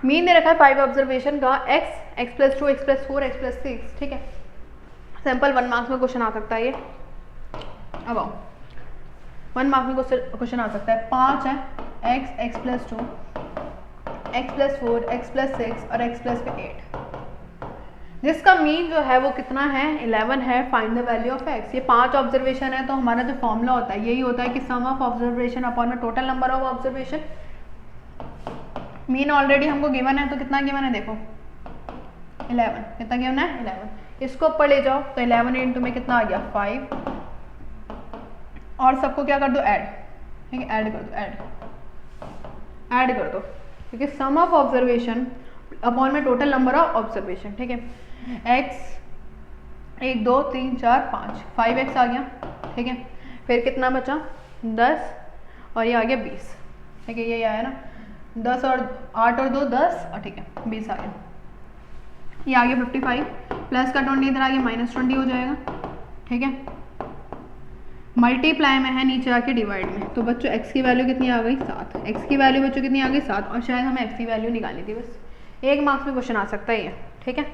mean they रखा है 5 ऑब्जर्वेशन का, x plus 2 x plus 4 x plus 6, ठीक है। सैंपल 1 मार्क्स में क्वेश्चन आ सकता है ये, अब आओ 1 मार्क्स में क्वेश्चन आ सकता है। 5 है, x plus 2 x plus 4 x plus 6 और x प्लस 8, जिसका मीन जो है वो कितना है 11 है। Find the value of x। ये 5 ऑब्जर्वेशन है, तो हमारा जो फॉर्मूला होता है यही होता है कि सम ऑफ ऑब्जर्वेशन अपॉन में total number of observation. Mean already हमको गिवन है, तो कितना गिवन है देखो 11, कितना गिवन है 11। इसको ऊपर ले जाओ तो 11 इंटू में कितना आ गया 5, और सबको क्या कर दो ऐड, ठीक है, ऐड कर दो, ऐड कर दो, क्योंकि सम ऑफ ऑब्जर्वेशन अपॉन में टोटल नंबर ऑफ ऑब्जर्वेशन, ठीक है। x 1 2 3 4 5, 5x आ गया, ठीक है। फिर कितना बचा 10 और ये आ गया 20, ठीक है, ये आया ना 10 और 8 और 2 10, और ठीक है 20 आ गया, ये आ गया 55, प्लस का 20 इधर आ गया -20 हो जाएगा, ठीक है। मल्टीप्लाई में है, नीचे आके डिवाइड में, तो बच्चों x की वैल्यू कितनी आ गई 7, x की वैल्यू बच्चों कितनी आ गई 7, और शायद हमें x की वैल्यू निकालनी थी बस। 1 मार्क्स में क्वेश्चन आ सकता है ये, ठीक है,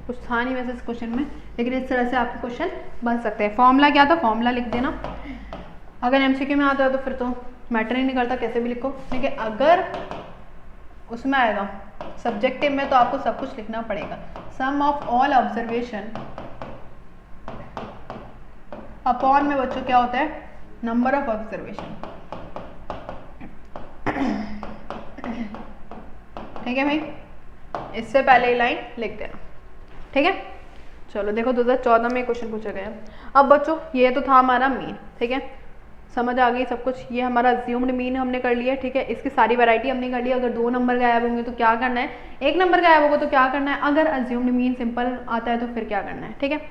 कुछ था नहीं वैसे इस क्वेश्चन में, लेकिन इस तरह से आपके क्वेश्चन बन सकते हैं। फॉर्मूला क्या था, फॉर्मूला लिख देना, अगर एमसीक्यू में आता है तो फिर तो मैटर ही नहीं करता, कैसे भी लिखो, लेकिन अगर उसमें आएगा सब्जेक्टिव में तो आपको सब कुछ लिखना पड़ेगा। सम ऑफ ऑल ऑब्जर्वेशन अपॉन में बच्चों क्या होता है नंबर ऑफ ऑब्जर्वेशन, ठीक है भाई, इससे पहले ही लाइन लिख देना, ठीक है। चलो देखो 2014 में क्वेश्चन पूछा गया। अब बच्चों ये तो था हमारा मीन, ठीक है, समझ आ गई सब कुछ। ये हमारा अज्यूम्ड मीन हमने कर लिया, ठीक है। इसकी सारी वैरायटी हमने कर ली। अगर 2 नंबर गायब होंगे तो क्या करना है, 1 नंबर गायब होगा तो क्या करना है, अगर अज्यूम्ड मीन सिंपल आता है तो फिर क्या करना है, ठीक है।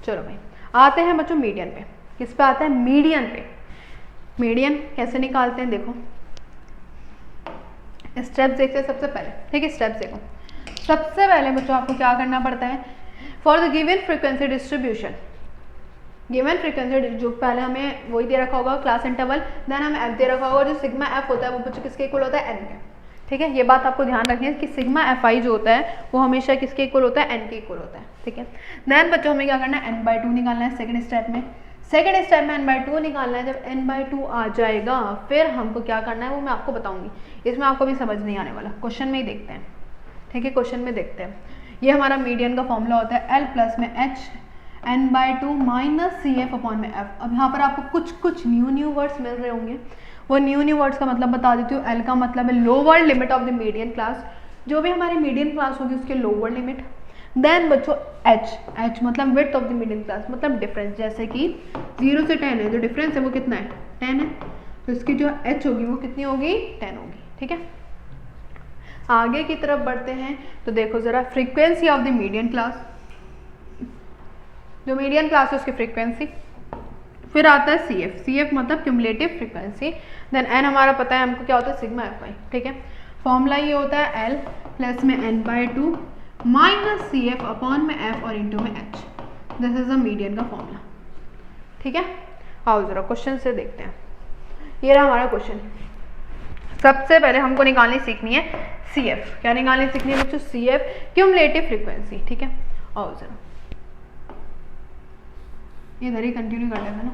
चलो भाई आते हैं बच्चों मीडियन पे। किस पे आता है, मीडियन पे। मीडियन कैसे निकालते हैं देखो, स्टेप्स देखते हैं सबसे पहले, ठीक है। स्टेप्स देखो, सबसे पहले बच्चों आपको क्या करना पड़ता है, for the given frequency distribution, given frequency जो पहले हमें वही दे रखा होगा क्लास इंटरवल, देन हमें एफ दे रखा होगा, जो सिग्मा एफ होता है वो बच्चों किसके इक्वल होता है, एन के, ठीक है। ये बात आपको ध्यान रखनी है कि सिग्मा एफ आई जो होता है वो हमेशा किसके इक्वल होता है, एन के इक्वल होता है, ठीक है। देन बच्चों हमें क्या करना है, n/2 निकालना है सेकंड स्टेप में। सेकंड स्टेप में n/2 निकालना है। जब n/2 आ जाएगा फिर हमको क्या करना है वो मैं आपको बताऊंगी, इसमें आपको भी समझ नहीं आने वाला, क्वेश्चन में ही देखते हैं, ठीक है। क्वेश्चन में देखते हैं। ये हमारा मीडियन का फॉर्मूला होता है L प्लस में h n/2 minus CF upon में F। अब यहाँ पर आपको कुछ न्यू वर्ड्स मिल रहे होंगे, वो न्यू वर्ड्स का मतलब बता देती हूँ। L का मतलब है lower limit of the median class, जो भी हमारी मीडियन क्लास होगी उसके लोअर लिमिट। देन बच्चों h मतलब width of the median class, मतलब डिफरेंस, जैसे कि 0 से 10 है, जो डिफरेंस है वो कितना है, 10 है, तो इसकी जो h होगी वो कितनी होगी, 10 होगी, ठीक है। आगे की तरफ बढ़ते हैं तो देखो जरा, frequency of the median class, जो मीडियन क्लास है उसकी फ्रीक्वेंसी। फिर आता है CF मतलब क्यूमुलेटिव फ्रीक्वेंसी। देन n हमारा पता है हमको क्या होता है, सिग्मा एफ आई, ठीक है। फॉर्मूला ये होता है L प्लस में n/2 माइनस CF अपॉन में F और इंटू में h। This is the median का फॉर्मूला, ठीक है। आओ जरा क्वेश्चन से देखते हैं। ये रहा हमारा क्वेश्चन। सबसे पहले हमको निकालनी सीखनी है CF। क्या निकालनी सीखनी है बच्चों, CF क्यूमुलेटिव फ्रीक्वेंसी, ठीक है। आओ जरा ये इधर ही कंटिन्यू कर लेना ना,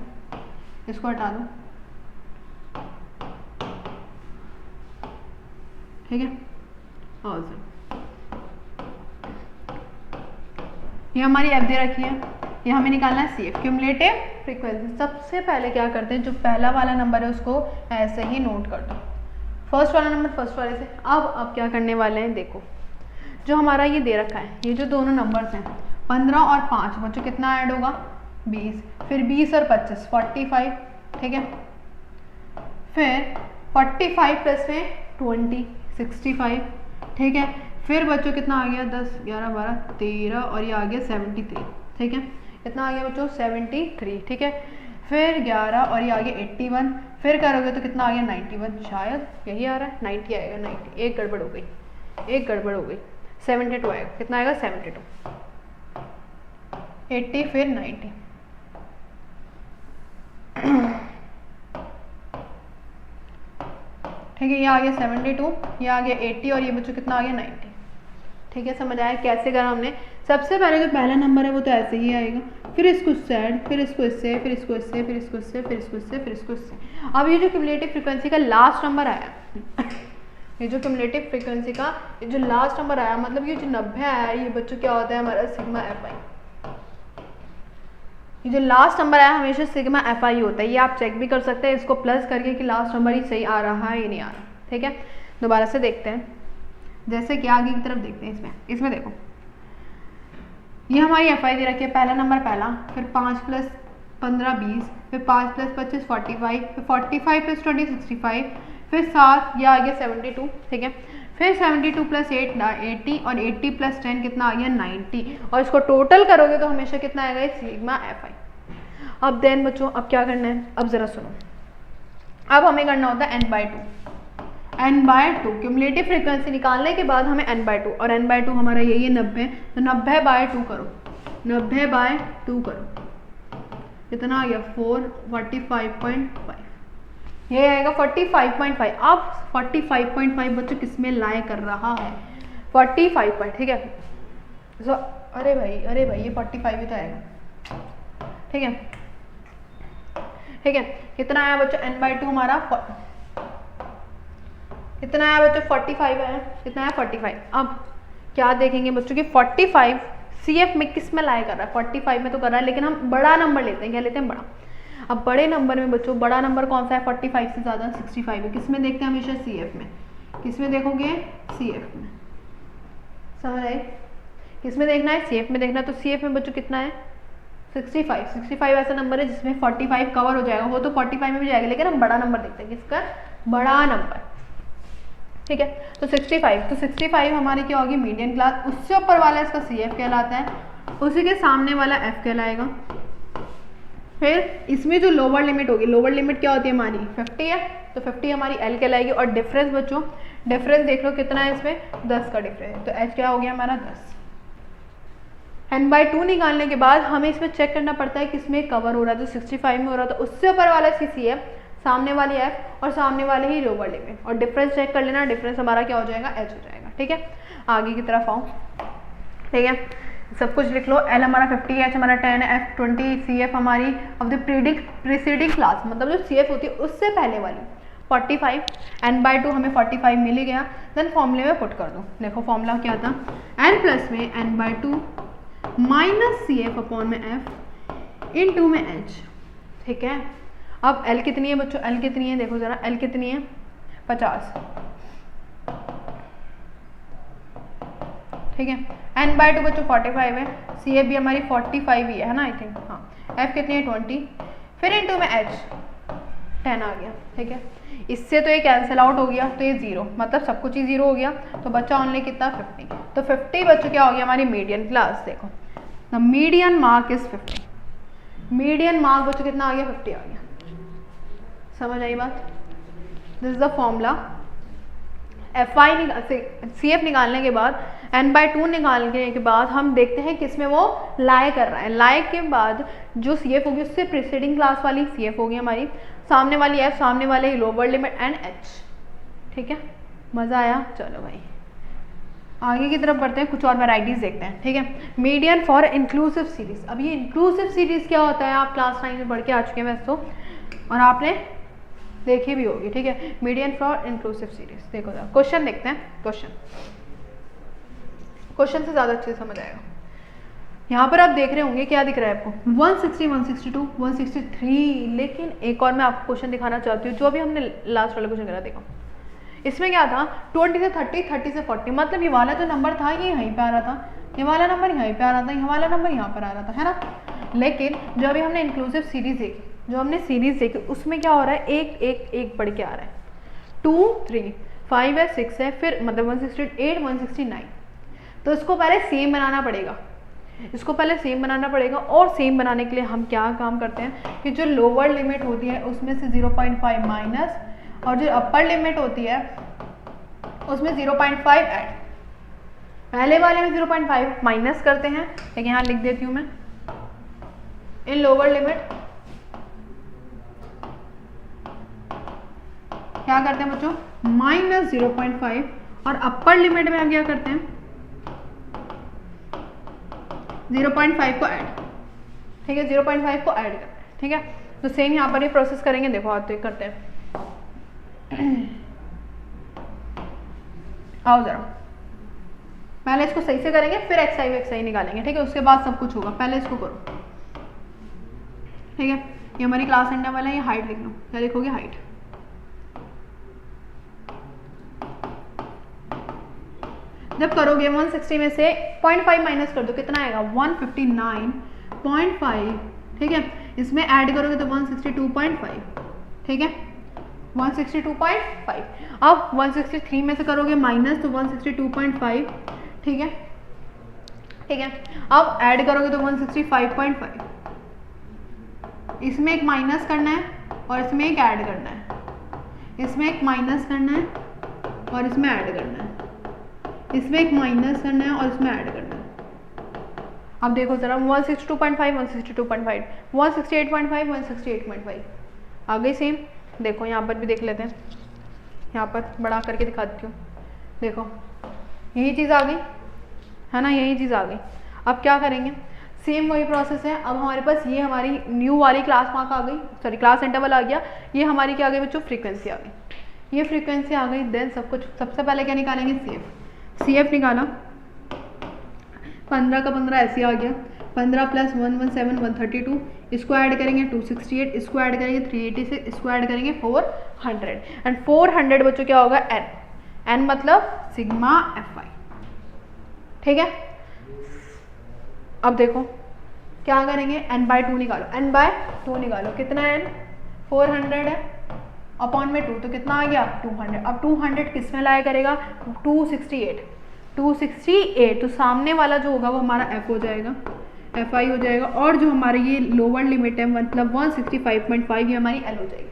इसको हटा दो, ठीक है। आओ जरा, ये हमारी एफ दे रखी है, ये हमें निकालना है CF क्यूमुलेटिव फ्रीक्वेंसी। सबसे पहले क्या करते हैं, जो पहला वाला नंबर है उसको ऐसे ही नोट कर दो, फर्स्ट वाला नंबर फर्स्ट वाले से। अब क्या करने वाले हैं, देखो जो हमारा ये दे रखा है, ये जो दोनों नंबर्स हैं 15 और 5, बच्चों कितना ऐड होगा, 20, फिर 20 और 25 45, ठीक है। फिर 45 प्लस में 20 65, ठीक है। फिर बच्चों कितना आ गया, 10 11 12 13 और ये आ गया 73, ठीक है। कितना आ गया बच्चों, 73, ठीक है। फिर 11 और ये आ गया 81, फिर करोगे तो कितना आ गया 91, शायद यही आ रहा है 90 आएगा, 90, एक गड़बड़ हो गई, 72 आएगा, कितना आएगा 72, 80 फिर 90, ठीक है। ये आ गया 72, ये आ गया 80 और ये बच्चों कितना आ गया 90, ठीक है। समझ आया कैसे करा हमने। सबसे पहले जो पहला नंबर है वो तो ऐसे ही आएगा, फिर इसको सेड, फिर इसको इससे, फिर इसको इससे, फिर इसको इससे, फिर इसको इससे, फिर इसको इससे। अब ये जो क्यूमुलेटिव फ्रीक्वेंसी का लास्ट नंबर आया ये जो क्यूमुलेटिव फ्रीक्वेंसी का ये जो लास्ट नंबर आया, मतलब ये जो 90 आया, ये बच्चों क्या होता है हमारा सिग्मा एफ आई। ये जो लास्ट नंबर आया हमेशा सिग्मा एफ आई होता है। ये आप चेक भी कर सकते हैं इसको प्लस करके कि लास्ट नंबर ही सही आ रहा है या नहीं आ रहा, ठीक है। दोबारा से देखते हैं, जैसे कि आगे की तरफ देखते हैं। इसमें देखो ये हमारी एफ आई दे रखी है, पहला नंबर पहला, फिर 5 प्लस 15 20, फिर 5 प्लस 25 45, फिर 45 प्लस 20 65, फिर 7, यह आ गया 72, ठीक है। फिर 72 प्लस 8 80 और 80 प्लस 10 कितना आ गया 90, और इसको टोटल करोगे तो हमेशा कितना आएगा, सिग्मा एफ आई। अब देन बच्चों अब क्या करना है, अब जरा सुनो, अब हमें करना होता है n/2 क्यूमुलेटिव फ्रीक्वेंसी निकालने के बाद हमें n/2, और n/2 हमारा यही है 90, तो 90/2 करो, 90/2 करो, कितना आ गया 45.5, ये आएगा 45.5। अब 45.5 बच्चों किस में लाए कर रहा है, 45, ठीक है। अरे भाई ये 45 ही तो आएगा, ठीक है, ठीक है। कितना आया बच्चों, n/2 हमारा कितना आया बच्चों, 45 है, कितना आया 45। अब क्या देखेंगे बच्चों कि 45 CF में किस में लाया कर रहा है, 45 में तो कर रहा है, लेकिन हम बड़ा नंबर लेते हैं, क्या लेते हैं, बड़ा। अब बड़े नंबर में बच्चों बड़ा नंबर कौन सा है, 45 से ज़्यादा 65 है, किस में देखते हैं हमेशा, CF में। किस में देखोगे, CF में, समझ आए। किसमें देखना है, CF में देखना है। तो CF में बच्चों कितना है 65 ऐसा नंबर है जिसमें 45 कवर हो जाएगा। वो तो 45 में भी जाएगा, लेकिन हम बड़ा नंबर देखते हैं, किसका बड़ा नंबर, ठीक है। तो 65 हमारी क्या होगी मीडियन क्लास, उससे ऊपर वाला इसका CF कहलाता है, उसी के सामने वाला F कहलाएगा। फिर इसमें जो लोअर लिमिट होगी, लोअर लिमिट क्या होती है हमारी 50 है, तो 50 हमारी L कहलाएगी। और डिफरेंस बच्चों, डिफरेंस देख लो कितना है इसमें 10 का डिफरेंस है, तो H क्या हो गया हमारा 10। n/2 निकालने के बाद हमें इसमें चेक करना पड़ता है किसमें कवर हो रहा है, तो 65 में हो रहा था, उससे ऊपर वाला इसकी CF, सामने वाली F और सामने वाले ही लोअर लिमिट, और डिफरेंस चेक कर लेना, डिफरेंस हमारा क्या हो जाएगा H हो जाएगा, ठीक है। आगे की तरफ आओ, ठीक है, सब कुछ लिख लो। L हमारा 50, H हमारा 10, F 20, CF हमारी ऑफ द प्रीसीडिंग क्लास, मतलब जो CF होती है उससे पहले वाली 45, n/2 हमें 45 मिल ही गया। देन फॉर्मूले में पुट कर दो, देखो फॉर्मूला क्या था, n प्लस में n/2 माइनस CF अपॉन में F इनटू में H, ठीक है। अब L कितनी है बच्चों, L कितनी है देखो जरा, L कितनी है 50, ठीक है। n/2 बच्चों 45 है, CF भी हमारी 45 ही है ना आई थिंक, हाँ। F कितनी है 20, फिर इनटू में H 10 आ गया, ठीक है। इससे तो ये कैंसिल आउट हो गया, तो ये 0, मतलब सब कुछ ही 0 हो गया, तो बच्चा ओनली कितना 50। तो 50 बच्चों क्या हो गया हमारी मीडियन क्लास, देखो the median mark is 50, median mark बच्चों कितना आ गया 50 आ गया, समझ आई बात। This is the formula. CF निकालने के बाद n/2 निकालने के बाद हम देखते हैं किसमें वो लाई कर रहा है। लाई के बाद जो CF होगी उससे प्रीसीडिंग क्लास वाली CF होगी हमारी, सामने वाली F, सामने वाले ही लोअर लिमिट एंड H, ठीक है। मज़ा आया, चलो भाई आगे की तरफ बढ़ते हैं, कुछ और वैराइटीज देखते हैं, ठीक है। Median for inclusive series. अब ये इंक्लूसिव सीरीज क्या होता है, आप क्लास 9 में पढ़ के आ चुके हैं वैसे तो, और आपने देखी भी होगी, ठीक है। मीडियन फॉर इंक्लूसिव सीरीज, देखो जरा क्वेश्चन देखते हैं। क्वेश्चन से ज़्यादा अच्छे से समझ आएगा। यहाँ पर आप देख रहे होंगे क्या दिख रहा है आपको 160, 162, 163, लेकिन एक और मैं आपको क्वेश्चन दिखाना चाहती हूँ जो अभी हमने लास्ट वाला क्वेश्चन करा, देखो इसमें क्या था 20 से 30, 30 से 40, मतलब ये वाला जो नंबर था ये यहीं पे आ रहा था, ये वाला नंबर यहीं पे आ रहा था, ये वाला नंबर यहाँ पर आ रहा था, है ना। लेकिन जो अभी हमने इंक्लूसिव सीरीज देखी, जो हमने सीरीज देखी उसमें क्या हो रहा है, एक एक एक बढ़ के आ रहा है, 2, 3, 5 है, 6 है, फिर मतलब 168, 169। तो इसको पहले सेम बनाना पड़ेगा, इसको पहले सेम बनाना पड़ेगा। और सेम बनाने के लिए हम क्या काम करते हैं कि जो लोअर लिमिट होती है उसमें से 0.5 माइनस, और जो अपर लिमिट होती है उसमें 0.5 ऐड। पहले वाले में 0.5 माइनस करते हैं, लेकिन यहाँ लिख देती हूँ मैं, इन लोअर लिमिट क्या करते हैं बच्चों माइनस 0.5, और अपर लिमिट में हम क्या करते हैं 0.5 को ऐड, ठीक है, 0.5 को ऐड करते हैं, ठीक है। तो सेम यहाँ पर ही प्रोसेस करेंगे, देखो आप तो करते हैं। आओ जरा पहले इसको सही से करेंगे, फिर xi निकालेंगे, ठीक है, उसके बाद सब कुछ होगा, पहले इसको करो, ठीक है। ये हमारी क्लास इंटरवल है, ये हाइट लिख लो, क्या लिखोगे हाइट, जब करोगे 160 में से 0.5 माइनस कर दो, कितना आएगा 159.5, ठीक है। इसमें ऐड करोगे तो 162.5, ठीक है, 162.5। अब 163 में से करोगे माइनस तो 162.5, ठीक है, ठीक है। अब ऐड करोगे तो 165.5, इसमें एक माइनस करना है और इसमें एक ऐड करना है, इसमें एक माइनस करना है और इसमें ऐड करना है, इसमें एक माइनस करना है और इसमें ऐड करना है। अब देखो जरा 162.5, 162.5, 168.5, 168.5 आ गई सेम। देखो यहाँ पर भी देख लेते हैं, यहाँ पर बड़ा करके दिखा देती हूँ, देखो यही चीज़ आ गई है ना, यही चीज़ आ गई। अब क्या करेंगे, सेम वही प्रोसेस है। अब हमारे पास ये हमारी न्यू वाली क्लास मार्क आ गई, सॉरी क्लास इंटरवल आ गया, ये हमारी क्या आ गई बच्चों फ्रीक्वेंसी आ गई, ये फ्रीक्वेंसी आ गई। देन सब कुछ सबसे पहले क्या निकालेंगे CF निकाला, 15 का 15 ऐसे आ गया, 15 प्लस 117 132, इसको ऐड करेंगे 268, इसको ऐड करेंगे 386, इसको ऐड करेंगे 400, एंड 400 बच्चों क्या होगा n मतलब सिग्मा FI, ठीक है। अब देखो क्या करेंगे, n/2 निकालो, n/2 निकालो, कितना है n, 400 है, अपॉन में 2 तो कितना आ गया 200। अब 200 किस में लाया करेगा, 268 तो सामने वाला जो होगा वो हमारा f हो जाएगा, fi हो जाएगा, और जो हमारी ये लोअर लिमिट है मतलब 165.5 ये हमारी l हो जाएगी,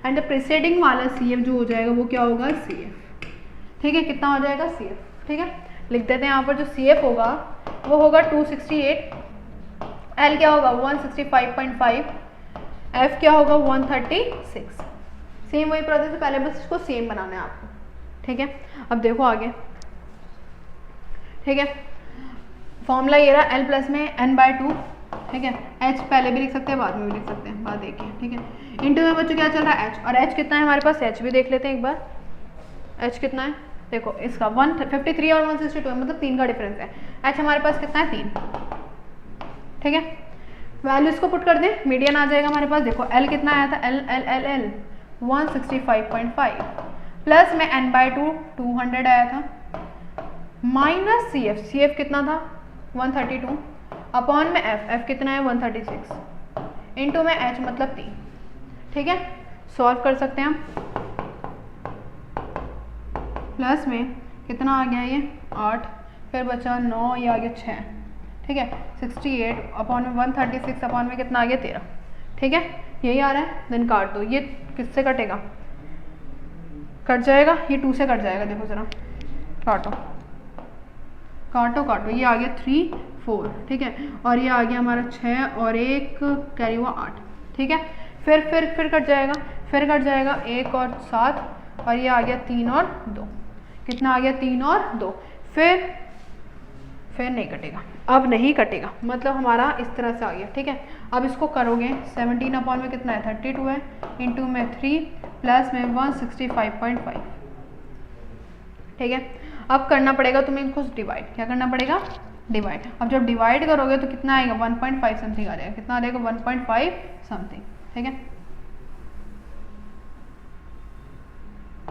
एंड द प्रीसीडिंग वाला cf जो हो जाएगा वो क्या होगा cf। ठीक है, कितना हो जाएगा cf। ठीक है, लिख देते हैं यहाँ पर, जो cf होगा वो होगा 268, l क्या होगा 165.5, f क्या होगा 136। सेम वही प्रोसेस है, पहले बस इसको सेम बनाना है आपको। ठीक है, अब देखो आगे। ठीक है, फॉर्मूला ये रहा, l प्लस में n/2। ठीक है, h पहले भी लिख सकते हैं, बाद में भी लिख सकते हैं, बात देखिए। ठीक है, इंटू में बच्चों क्या चल रहा है h, और h कितना है हमारे पास, h भी देख लेते हैं एक बार, h कितना है, देखो इसका 153 और 162 है, मतलब 3 का डिफरेंस है। h हमारे पास कितना है 3। ठीक है, वैल्यूज को पुट कर दें, मीडियन आ जाएगा हमारे पास। देखो l कितना आया था, l 165.5 प्लस में n/2 200 आया था, माइनस cf कितना था 132, अपॉन में f कितना है 136, इंटू में h मतलब 3। ठीक है, सॉल्व कर सकते हैं हम, प्लस में कितना आ गया ये 8, फिर बचा 9, ये आ गया 6। ठीक है, 68 अपॉन में 136 अपॉन में कितना आ गया 13। ठीक है, यही आ रहा है, देन काट दो, ये किससे कटेगा, कट जाएगा, ये 2 से कट जाएगा, देखो जरा, काटो काटो काटो, ये आ गया 3 4। ठीक है, और ये आ गया हमारा 6 और 1 कैरी हुआ 8। ठीक है, फिर कट जाएगा, फिर कट जाएगा 1 और 7, और ये आ गया 3 और 2, कितना आ गया 3 और 2, फिर नहीं कटेगा, अब नहीं कटेगा, मतलब हमारा इस तरह से आ गया। ठीक है, अब इसको करोगे 17 अपॉन में कितना है 32 है, इंटू में 3 प्लस में 165.5। ठीक है, अब करना पड़ेगा तुम्हें इनको डिवाइड, क्या करना पड़ेगा डिवाइड। अब जब डिवाइड करोगे तो कितना आएगा 1.5 समथिंग आ जाएगा, कितना आ जाएगा 1.5 समथिंग। ठीक है,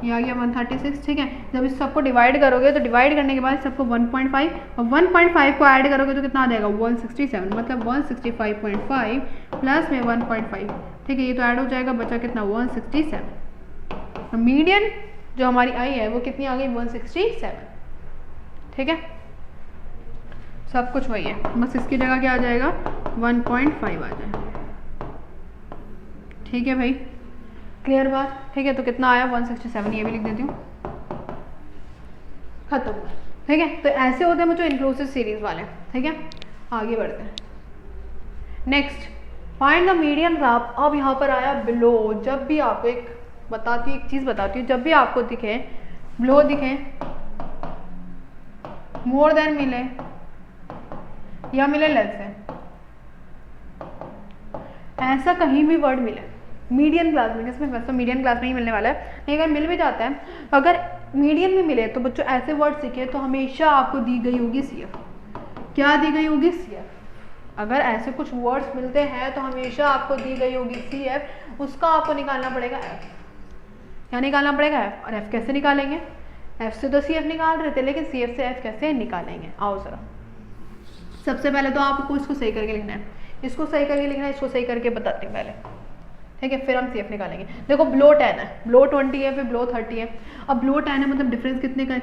ये आ गया 136। ठीक है, जब इस सबको डिवाइड करोगे तो डिवाइड करने के बाद सबको 1.5 और 1.5 को ऐड करोगे तो कितना आ जाएगा 167, मतलब 165.5 प्लस में 1.5। ठीक है, ये तो ऐड हो जाएगा, बचा कितना 167। मीडियन जो हमारी आई है वो कितनी आ गई 167। ठीक है, सब कुछ वही है, बस इसकी जगह क्या आ जाएगा 1.5 आ जाएगा। ठीक है भाई, क्लियर बात। ठीक है, तो कितना आया 167, ये भी लिख देती हूँ, खत्म। ठीक है, तो ऐसे होते हैं मुझे इंक्लूसिव सीरीज वाले। ठीक है, आगे बढ़ते हैं। Next, find the median graph. अब यहाँ पर आया बिलो। जब भी आपको एक चीज़ बताती हूँ, जब भी आपको दिखे बिलो दिखे, मोर देन मिले या मिले लेस देन, ऐसा कहीं भी वर्ड मिले मीडियन क्लास में, जिसमें वैसे मीडियन क्लास में ही मिलने वाला है, नहीं अगर मिल भी जाता है, अगर मीडियन में मिले तो बच्चों ऐसे वर्ड सीखे तो हमेशा आपको दी गई होगी CF। क्या दी गई होगी CF। अगर ऐसे कुछ वर्ड्स मिलते हैं तो हमेशा आपको दी गई होगी CF, उसका आपको निकालना पड़ेगा F। क्या निकालना पड़ेगा F, और F कैसे निकालेंगे, F से तो CF निकाल रहे थे, लेकिन CF से F कैसे निकालेंगे। आओ जरा, सबसे पहले तो आपको इसको सही करके लिखना है, इसको सही करके लिखना है, इसको सही करके बताती हूँ पहले। ठीक है, फिर हम CF निकालेंगे। देखो बिलो 10 है, बिलो 20 है, फिर बिलो 30 है। अब बिलो 10 है मतलब डिफरेंस कितने का है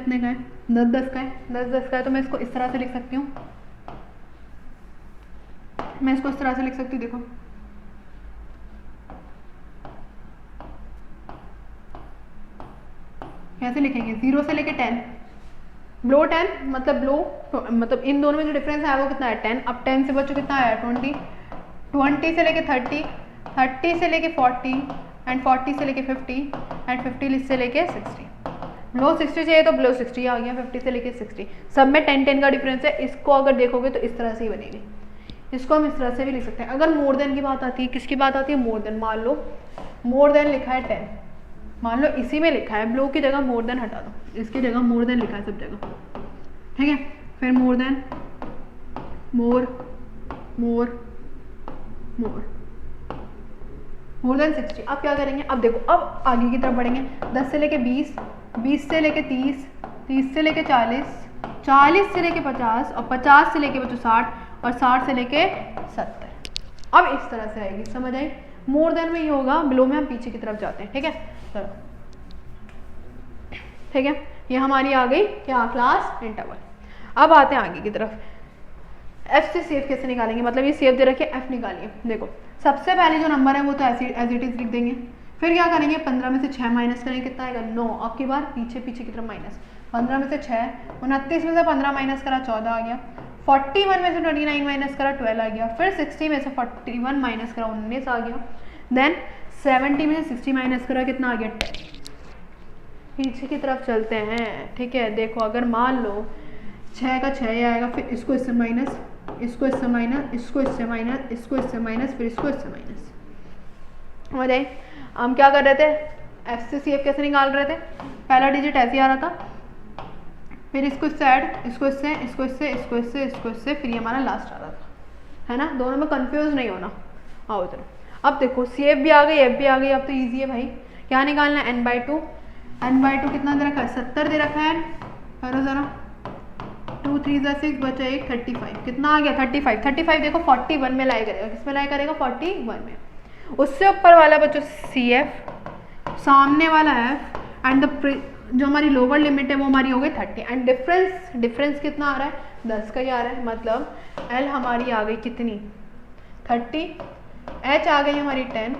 10-10 का है, 10-10 का है, तो मैं इसको इस तरह से लिख सकती हूँ, मैं इसको इस तरह से लिख सकती हूँ। देखो कैसे लिखेंगे, 0 से लेके 10, बिलो 10 मतलब बिलो, मतलब इन दोनों में जो डिफरेंस है वो कितना है 10। अब 10 से बच्चों कितना आया 20, 20 से लेके 30, 30 से लेके 40, एंड 40 से लेके 50, एंड 50 से लेके 60। बिलो 60 चाहिए तो बिलो 60 आ गया, 50 से लेके 60, सब में 10-10 का डिफरेंस है। इसको अगर देखोगे तो इस तरह से ही बनेगी, इसको हम इस तरह से भी लिख सकते हैं। अगर मोर देन की बात आती है, किसकी बात आती है मोर देन, मान लो मोर देन लिखा है 10, मान लो इसी में लिखा है, बिलो की जगह मोर देन हटा दो, इसकी जगह मोर देन लिखा है सब जगह। ठीक है, फिर मोर देन, मोर मोर मोर मोर देन 60। अब क्या करेंगे, अब देखो अब आगे की तरफ बढ़ेंगे, 10 से लेके 20, 20 से लेके 30, 30 से लेके 40, 40 से लेके 50 और 50 से लेके बच्चों 60 और 60 से लेके 70। अब इस तरह से आएगी, समझ आई? मोर देन में ये होगा, बिलो में हम पीछे की तरफ जाते हैं। ठीक है, चलो ठीक है, ये हमारी आ गई क्या, क्लास इंटरवल। अब आते हैं आगे की तरफ। एफ से सेफ कैसे निकालेंगे, मतलब ये सेफ दे रखे एफ निकालिए। देखो सबसे पहले जो नंबर है वो तो एज इट इज लिख देंगे, फिर क्या करेंगे 15 में से 6 माइनस करेंगे, कितना आएगा 9। अब की बार पीछे पीछे की तरफ माइनस, 15 में से 6, 29 में से 15 माइनस करा 14 आ गया, 41 में से 29 माइनस करा 12 आ गया, फिर 60 में से 41 माइनस करा 19 आ गया, देन 70 में से 60 माइनस करा कितना आ गया 10। पीछे की तरफ चलते हैं। ठीक है, देखो अगर मान लो 6 का 6 आएगा, फिर इसको इससे माइनस, इसको इससे माइनस, इसको इससे माइनस, इसको इससे माइनस, फिर इसको इससे माइनस। समझे? हम क्या कर रहे थे, एफ से सी एफ कैसे निकाल रहे थे, पहला डिजिट ऐसे आ रहा था, फिर इसको इससे ऐड, इसको इससे, इसको इससे, इसको इससे, इसको इससे, फिर ये हमारा लास्ट आ रहा था, है ना? दोनों में कंफ्यूज नहीं होना। आओ इधर, अब देखो सी एफ भी आ गई, एफ भी आ गई, अब तो ईजी है भाई। क्या निकालना है, n/2, n/2 कितना दे रखा है, 70 दे रखा है, करो जरा, 2 3 6 बचा 1, 35, कितना आ गया 35, 35 देखो 41 में लाई करेगा, किस में लाई करेगा 41 में। उससे ऊपर वाला बच्चों सी एफ, सामने वाला एफ, एंड द जो हमारी लोअर लिमिट है वो हमारी हो गई 30, एंड डिफरेंस कितना आ रहा है, 10 का ही आ रहा है, मतलब एल हमारी आ गई कितनी 30, एच आ गई हमारी 10,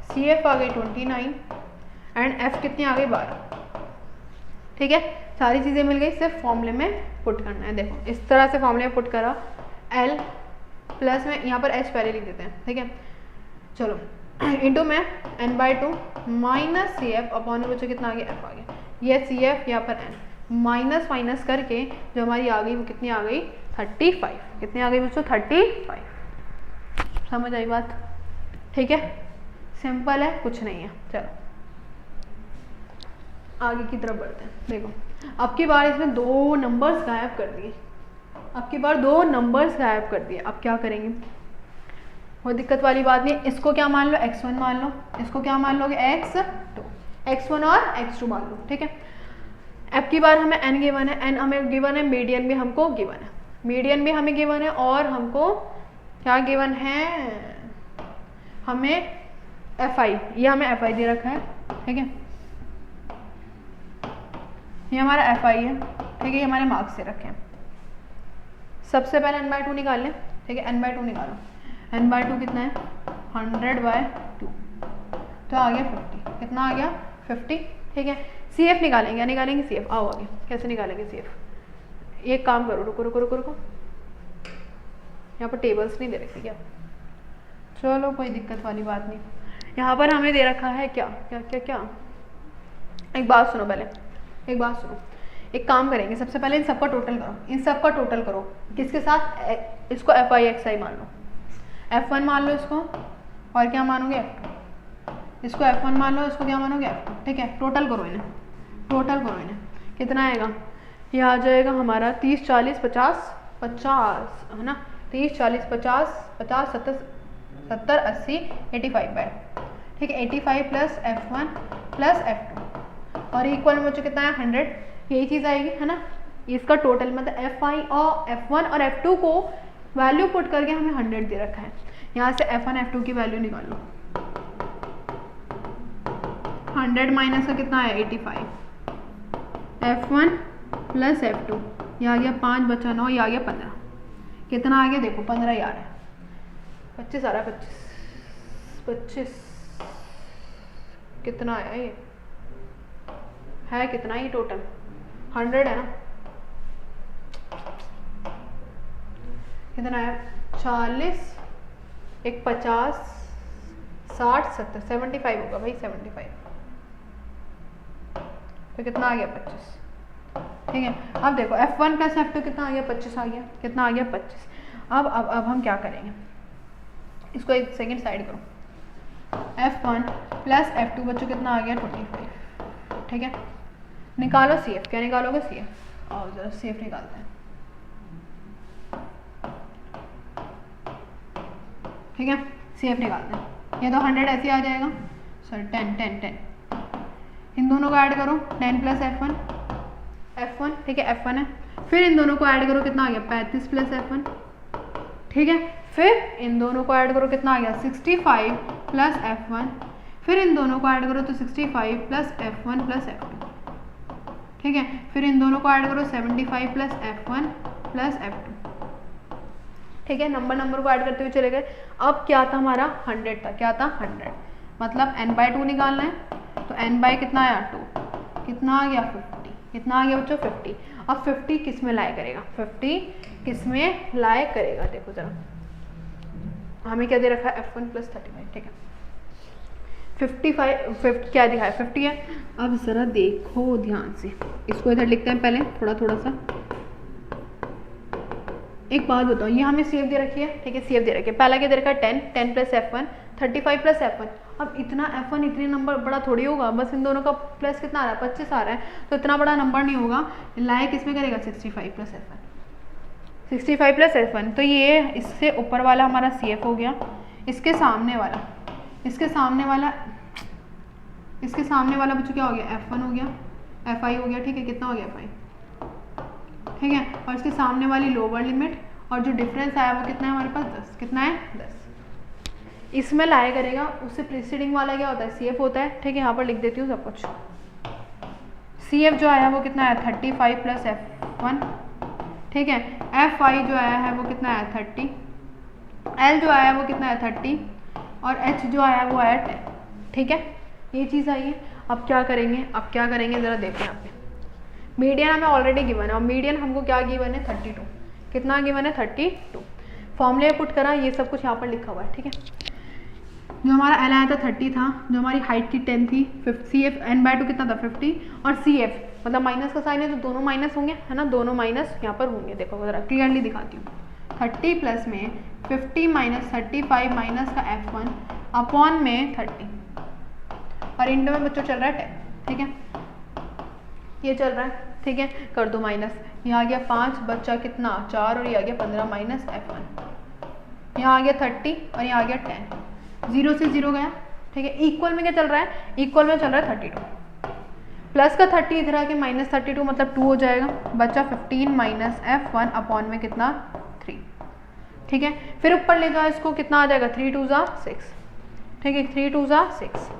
सी एफ आ गई 29, एंड एफ कितनी आ गई 12। ठीक है, सारी चीज़ें मिल गई, सिर्फ फॉर्मूले में पुट करना है। देखो इस तरह से फॉर्मूले में पुट करा, एल प्लस में यहाँ पर एच पहले लिख देते हैं। ठीक है, चलो इंटू में n/2 minus C F upon बच्चों कितना आ गया, एफ आ गया, ये सी एफ यहाँ पर एन, माइनस माइनस करके जो हमारी आ गई वो कितनी आ गई 35, कितनी आ गई बच्चों 35। समझ आई बात? ठीक है, सिंपल है, कुछ नहीं है। चलो आगे की तरफ बढ़ते हैं। देखो अब की बार इसमें 2 नंबर्स गायब कर दिए, अब की बार 2 नंबर्स गायब कर दिए। अब क्या करेंगे, कोई दिक्कत वाली बात नहीं। इसको क्या मान लो x1 मान लो, इसको क्या मान लोगे x2, x1 और x2 मान लो। ठीक है, अब की बार हमें n गिवन है, n हमें गिवन है, मीडियन भी हमको गिवन है, मीडियन भी हमें गिवन है, और हमको क्या गिवन है, हमें fi, ये हमें fi दे रखा है। ठीक है, ये हमारा fi है। ठीक है, ये हमारे मार्क्स से रखे हैं। सबसे पहले n/2 निकाल लें। ठीक है, n/2 निकालो, n/2 कितना है 100/2, तो आ गया 50, कितना आ गया 50। ठीक है, सी एफ निकालेंगे, क्या निकालेंगे सी एफ, आओ आगे कैसे निकालेंगे सी एफ। एक काम करो, रुको रुको रुको रुको, यहाँ पर टेबल्स नहीं दे रखे क्या, चलो कोई दिक्कत वाली बात नहीं। यहाँ पर हमें दे रखा है क्या क्या क्या क्या, एक बात सुनो, पहले एक बात सुनो, एक काम करेंगे, सबसे पहले इन सबका टोटल करो, इन सबका टोटल करो, किसके साथ, इसको fi xi मान लो, f1 मान लो इसको, और क्या मानोगे f2, इसको f1 मान लो, इसको क्या मानोगे f2। ठीक है, टोटल करो इन्हें, टोटल करो इन्हें, कितना आएगा, ये आ जाएगा हमारा 30 40 50 50, है ना, 30 40 50 50 70 80 85 ठीक है, 85 प्लस f1 प्लस f2, और इक्वल में बच्चों कितना है 100, यही चीज़ आएगी, है ना। इसका टोटल मतलब fi और f1 और f2 को वैल्यू पुट करके हमें 100 दे रखा है। यहाँ से f1 f2 की वैल्यू निकालो, 100 माइनस का कितना है 85, f1 प्लस f2, ये आ गया 5 बचा 9, ये आ गया 15, कितना आ गया देखो 15 यार है, 25 आ रहा है, 25 कितना आया ये है, कितना ही टोटल 100 है ना, कितना है 40 एक 50 60 70 75 होगा भाई, 75, तो कितना आ गया 25। ठीक है, अब देखो f1 प्लस f2 कितना आ गया 25 आ गया, कितना आ गया 25। अब हम क्या करेंगे, इसको एक सेकंड साइड करो, f1 प्लस f2 बच्चों कितना आ गया 25। ठीक है, निकालो सी एफ, क्या निकालोगे सी एफ, और जरा सी एफ निकालते हैं। ठीक है, सी एफ निकालते हैं, ये तो 100 ऐसे आ जाएगा, सॉरी 10 इन दोनों को ऐड करो, 10 प्लस f1, ठीक है f1 है, फिर इन दोनों को ऐड करो, कितना आ गया 35 प्लस F1, ठीक है। फिर इन दोनों को ऐड करो, कितना आ गया 65 प्लस F1, फिर इन दोनों को ऐड करो तो 65 प्लस F1 प्लस F2, ठीक है। फिर इन दोनों को ऐड करो 75 प्लस F1 प्लस F2, ठीक है। नंबर को ऐड करते हुए चले गए। अब क्या था हमारा 100 था, क्या था 100, मतलब n/2 निकालना है तो n बाई कितना आया 2, कितना आ गया 50, कितना आ गया बच्चों 50। अब 50 किस में लाए करेगा, 50 किस में लाए करेगा, देखो जरा हमें क्या दे रखा है F1 प्लस 35, ठीक है। 50 क्या दिखाया 50 है। अब जरा देखो ध्यान से, इसको इधर लिखते हैं पहले थोड़ा सा। एक बात बताओ, ये हमें सेव दे रखी है, ठीक है, सेव दे रखी है। पहला क्या दे रखा है 10 प्लस F1, 35 प्लस F1। अब इतना F1 इतने नंबर बड़ा थोड़ी होगा, बस इन दोनों का प्लस कितना आ रहा है 25 आ रहा है, तो इतना बड़ा नंबर नहीं होगा। लाए किसमें करेगा 65 प्लस F1, 65 प्लस F1। तो ये इससे ऊपर वाला हमारा CF हो गया, इसके सामने वाला बच्चों क्या हो गया F1 हो गया, FI हो गया, ठीक है। कितना हो गया FI, ठीक है। और इसके सामने वाली लोअर लिमिट, और जो डिफरेंस आया वो कितना है हमारे पास 10, कितना है 10। इसमें लाया करेगा, उससे प्रीसीडिंग वाला क्या होता है CF होता है, ठीक है। यहाँ पर लिख देती हूँ सब कुछ। CF जो आया वो कितना आया 35 प्लस F1, ठीक है। FI जो आया है वो कितना आया 30, L जो आया वो कितना आया 30, और H जो आया वो आया 10, ठीक है। ये चीज़ आई है। अब क्या करेंगे ज़रा देखो यहाँ पे। मीडियन हमें ऑलरेडी गिवन है, और मीडियन हमको क्या गिवन है 32, कितना गिवन है 32। फॉर्मूले पुट करा, ये सब कुछ यहाँ पर लिखा हुआ है, ठीक है। जो हमारा L आया था 30 था, जो हमारी हाइट थी 10 थी, CF n/2 कितना था 50, और CF मतलब माइनस का साइन है तो दोनों माइनस होंगे, है ना, दोनों माइनस यहाँ पर होंगे। देखो जरा क्लियरली दिखाती हूँ, 30 प्लस में 50 माइनस 35 माइनस का F1 अपॉन में 30, और इंटू में बच्चों चल रहा है 10, ठीक है, ये चल रहा है, ठीक है। कर दो माइनस, यहाँ आ गया 5, बच्चा कितना 4, और ये आ गया 15 माइनस F1, यहाँ आ गया 30 और यहाँ आ गया 10, 0 से 0 गया, ठीक है। इक्वल में क्या चल रहा है, इक्वल में चल रहा है 32, प्लस का 30 इधर आके माइनस 32 मतलब 2 हो जाएगा, बच्चा 15 माइनस F1 अपॉन में कितना 3, ठीक है। फिर ऊपर ले जाओ इसको, कितना आ जाएगा 3 2 जा 6, ठीक है, 3 2 जा 6,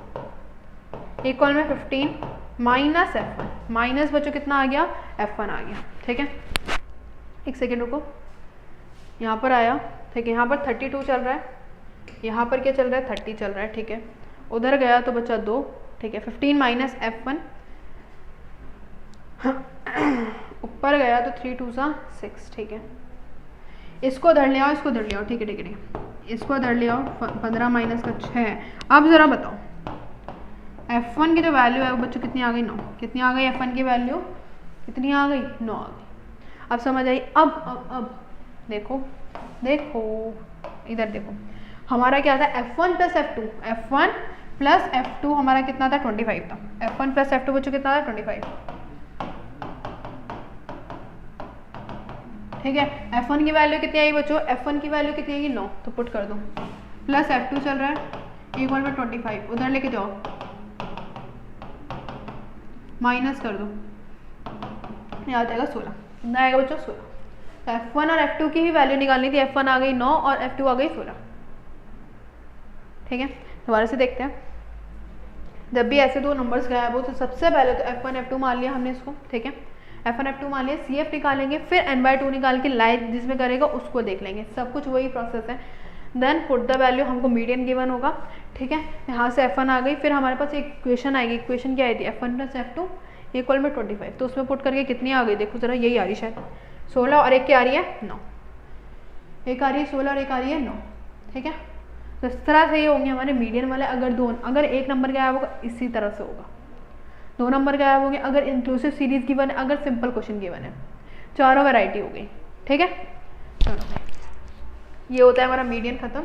इक्वल में 15 माइनस F1, माइनस बच्चों कितना आ गया F1 आ गया, ठीक है। एक सेकेंड रुको, यहाँ पर आया, ठीक है, यहाँ पर 32 चल रहा है, यहाँ पर क्या चल रहा है 30 चल रहा है, ठीक है। उधर गया तो बचा 2, ठीक है, 15 माइनस F1, ऊपर गया तो 3 2 जा 6, ठीक है। इसको धर ले आओ, इसको धर ले आओ, ठीक है, ठीक है, इसको धर ले आओ, 15 माइनस का 6। अब ज़रा बताओ F1 की जो वैल्यू है वो बच्चों कितनी आ गई 9, कितनी आ गई F1 की वैल्यू कितनी आ गई 9 आ गई। अब समझ आई। अब देखो इधर देखो, हमारा क्या था F1 plus F2, F1 plus F2 हमारा कितना था 25 था, F1 प्लस F2 बच्चों कितना था 25, ठीक है। F1 की वैल्यू कितनी आई बच्चों, F1 की वैल्यू कितनी आएगी 9, तो पुट कर दो, प्लस F2 चल रहा है इक्वल में 25, उधर लेके जाओ माइनस कर दो, यहाँ आ जाएगा 16, कितना आएगा बच्चों 16। तो F1 और F2 की ही वैल्यू निकालनी थी, F1 आ गई 9 और F2 आ गई 16, ठीक है। दोबारा से देखते हैं, जब भी ऐसे दो नंबर्स गायब हो तो सबसे पहले तो F1 F2 मान लिया हमने इसको, ठीक है, F1 F2 मान लिया, CF निकालेंगे, फिर n/2 निकाल के लाइट जिसमें करेगा उसको देख लेंगे, सब कुछ वही प्रोसेस है। देन पुट द वैल्यू, हमको मीडियन गिवन होगा, ठीक है। यहाँ से F1 आ गई, फिर हमारे पास एक इक्वेशन आएगी, इक्वेशन क्या आई थी F1 प्लस F2 इक्वल में 25, तो उसमें पुट करके कितनी आ गई देखो जरा, यही आ रही शायद 16 और एक क्या आ रही है 9, एक आ रही है 16 और एक आ रही है 9, ठीक है। तो इस तरह से ये होंगे हमारे मीडियन वाले। अगर एक नंबर गायब होगा इसी तरह से होगा, 2 नंबर गायब होंगे अगर इंक्लूसिव सीरीज गिवन है, अगर सिंपल क्वेश्चन गिवन है, चारों वैरायटी हो गई, ठीक है। चलो ये होता है हमारा मीडियन खत्म,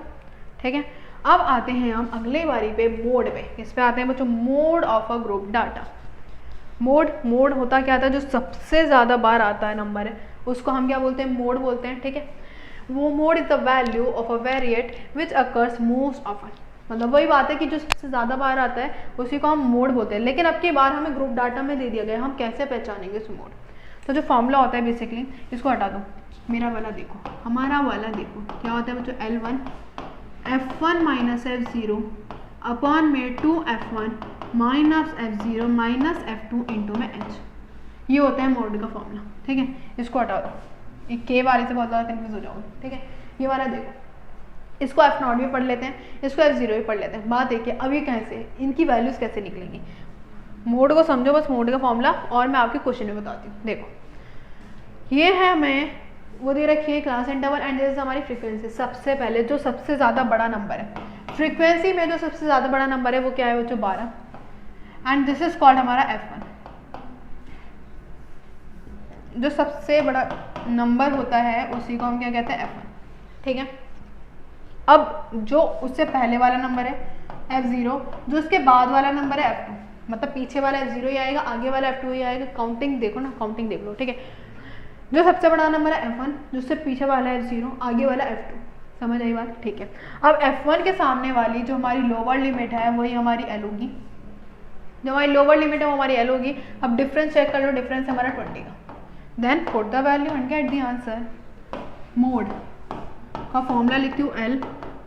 ठीक है। अब आते हैं हम अगले बारी पे मोड पे, इस पे आते हैं बच्चों mode of a group data. Mode होता क्या था, जो सबसे ज़्यादा बार आता है नंबर है उसको हम क्या बोलते हैं, मोड बोलते हैं, ठीक है। वो mode is the value of a variate which occurs most often, मतलब वही बात है कि जो सबसे ज़्यादा बार आता है उसी को हम मोड बोलते हैं। लेकिन अब की बार हमें ग्रुप डाटा में दे दिया गया, हम कैसे पहचानेंगे उस मोड। तो जो फॉर्मूला होता है बेसिकली, इसको हटा दो, मेरा वाला देखो, हमारा वाला देखो क्या होता है बच्चों, L1 F1 minus F0 upon में 2F1 minus F0 minus F2 into में H, ये होता है मोड का फॉर्मूला। ठीक है, इसको हटा दो, एक के वाले से बहुत ज़्यादा कन्फ्यूज हो जाओगे। ठीक है, ये वाला देखो, इसको F0 भी पढ़ लेते हैं, इसको F0 भी पढ़ लेते हैं। बात देखिए अब ये कैसे, इनकी वैल्यूज़ कैसे निकलेंगी, मोड को समझो बस, मोड का फॉर्मूला, और मैं आपके क्वेश्चन में बताती हूँ। देखो ये है, हमें वो दे रखी है class interval and this is हमारी फ्रीक्वेंसी। सबसे पहले जो सबसे ज़्यादा बड़ा नंबर है फ्रीक्वेंसी में, जो सबसे ज़्यादा बड़ा नंबर है वो क्या है बच्चों, 12, एंड दिस इज कॉल्ड हमारा F1। जो सबसे बड़ा नंबर होता है उसी को हम क्या कहते हैं, F1। ठीक है, अब जो उससे पहले वाला नंबर है F0, जो उसके बाद वाला नंबर है F2, मतलब पीछे वाला F0 ही आएगा, आगे वाला F2 ही आएगा। काउंटिंग देखो ना, काउंटिंग देख लो। ठीक है, जो सबसे बड़ा नंबर है F1, जो उससे पीछे वाला है F0, आगे वाला F2। समझ आई बात? ठीक है, अब F1 के सामने वाली जो हमारी लोअर लिमिट है वही हमारी L होगी, जो हमारी लोअर लिमिट है वो हमारी L होगी। अब डिफरेंस चेक कर लो, डिफरेंस हमारा 20 का। Then put the value and get the answer. Mode का फॉर्मूला लिखती हूँ L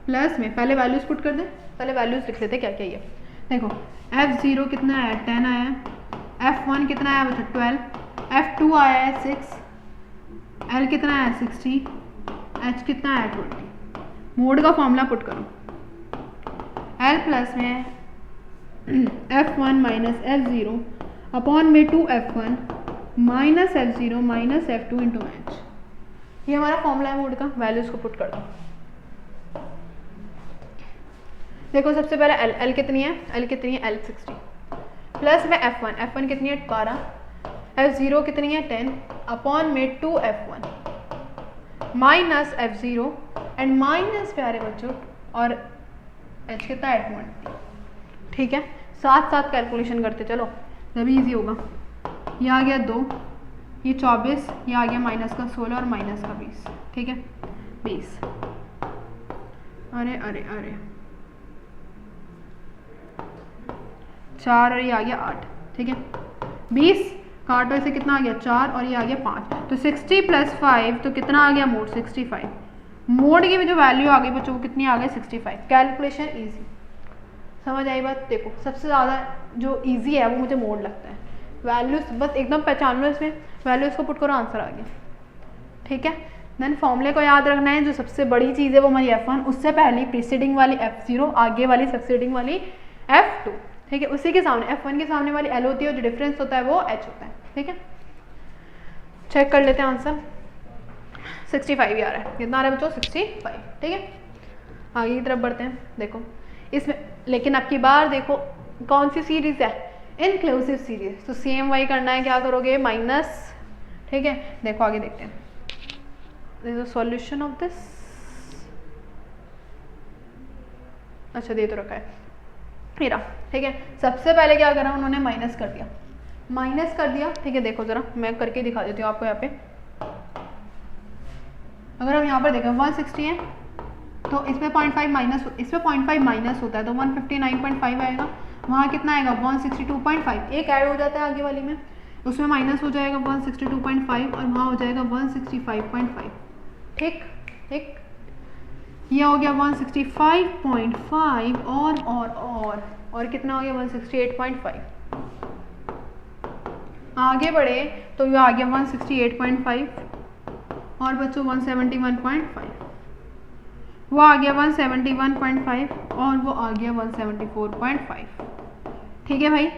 प्लस में, पहले वैल्यूज पुट कर दें, पहले वैल्यूज लिख लेते क्या क्या ये। देखो F0 कितना आया, 10 आया, F1 कितना आया बच्चों, 12, F2 आया है 6, L कितना आया 60, H कितना आया 20। मोड का फॉर्मूला पुट करो, L प्लस में F1 माइनस F0 अपॉन में 2F1 minus F0 minus F2 into H, ये हमारा फॉर्मूला है मोड का। वैल्यूज को पुट कर दो। देखो सबसे पहले L कितनी है, L कितनी है, L 60 प्लस में F1 कितनी है 12, F0 कितनी है 10 अपॉन में 2F1 minus F0 and minus प्यारे बच्चों और H कितना है 20। ठीक है, साथ साथ कैलकुलेशन करते चलो तभी इजी होगा। ये आ गया 2, ये 24, ये आ गया माइनस का 16 और माइनस का 20। ठीक है 20, अरे अरे अरे 4 और ये आ गया 8। ठीक है 20 काटो, इसे कितना आ गया 4 और ये आ गया 5, तो 60 प्लस 5 तो कितना आ गया मोड 65। मोड की भी जो वैल्यू आ गई बच्चों वो कितनी आ गई 65। कैलकुलेशन इजी, समझ आई बात? देखो सबसे ज़्यादा जो इजी है वो मुझे मोड लगता है। वैल्यूज बस एकदम पहचान लो, इसमें वैल्यूज को पुट करो, आंसर आ गया। ठीक है, देन फॉर्मूले को याद रखना है, जो सबसे बड़ी चीज़ है वो हमारी F1, उससे पहली प्रीसीडिंग वाली F0, आगे वाली सक्सीडिंग वाली F2। ठीक है, उसी के सामने F1 के सामने वाली L होती है, जो डिफरेंस होता है वो H होता है। ठीक है, चेक कर लेते हैं आंसर। 65 ही आ रहा है, कितना आ रहा है बच्चों 65। ठीक है, आगे की तरफ बढ़ते हैं। देखो इसमें लेकिन अब की बार देखो कौन सी सीरीज है, इनक्लूसिव सीरीज, तो सेम वही करना है, क्या करोगे माइनस। ठीक है, देखो आगे देखते हैं, this is solution of this. अच्छा दे तो रखा है मेरा। ठीक है, सबसे पहले क्या करा उन्होंने, माइनस कर दिया, माइनस कर दिया। ठीक है, देखो जरा मैं करके दिखा देती हूँ आपको। यहाँ पे अगर हम यहाँ पर देखें 160 है तो इसमें 0.5 माइनस, इसमें 0.5 माइनस होता है तो 159.5 आएगा। वहाँ कितना आएगा 162.5, एक ऐड हो जाता है आगे वाली में, उसमें माइनस हो जाएगा 162.5 और वहाँ हो जाएगा 165.5। ठीक ठीक, यह हो गया 165.5 और कितना हो गया 168.5। आगे बढ़े तो ये आ गया 168.5 और बच्चों 171.5, वो आ गया 171.5 और वो आ गया 174.5। ठीक है भाई,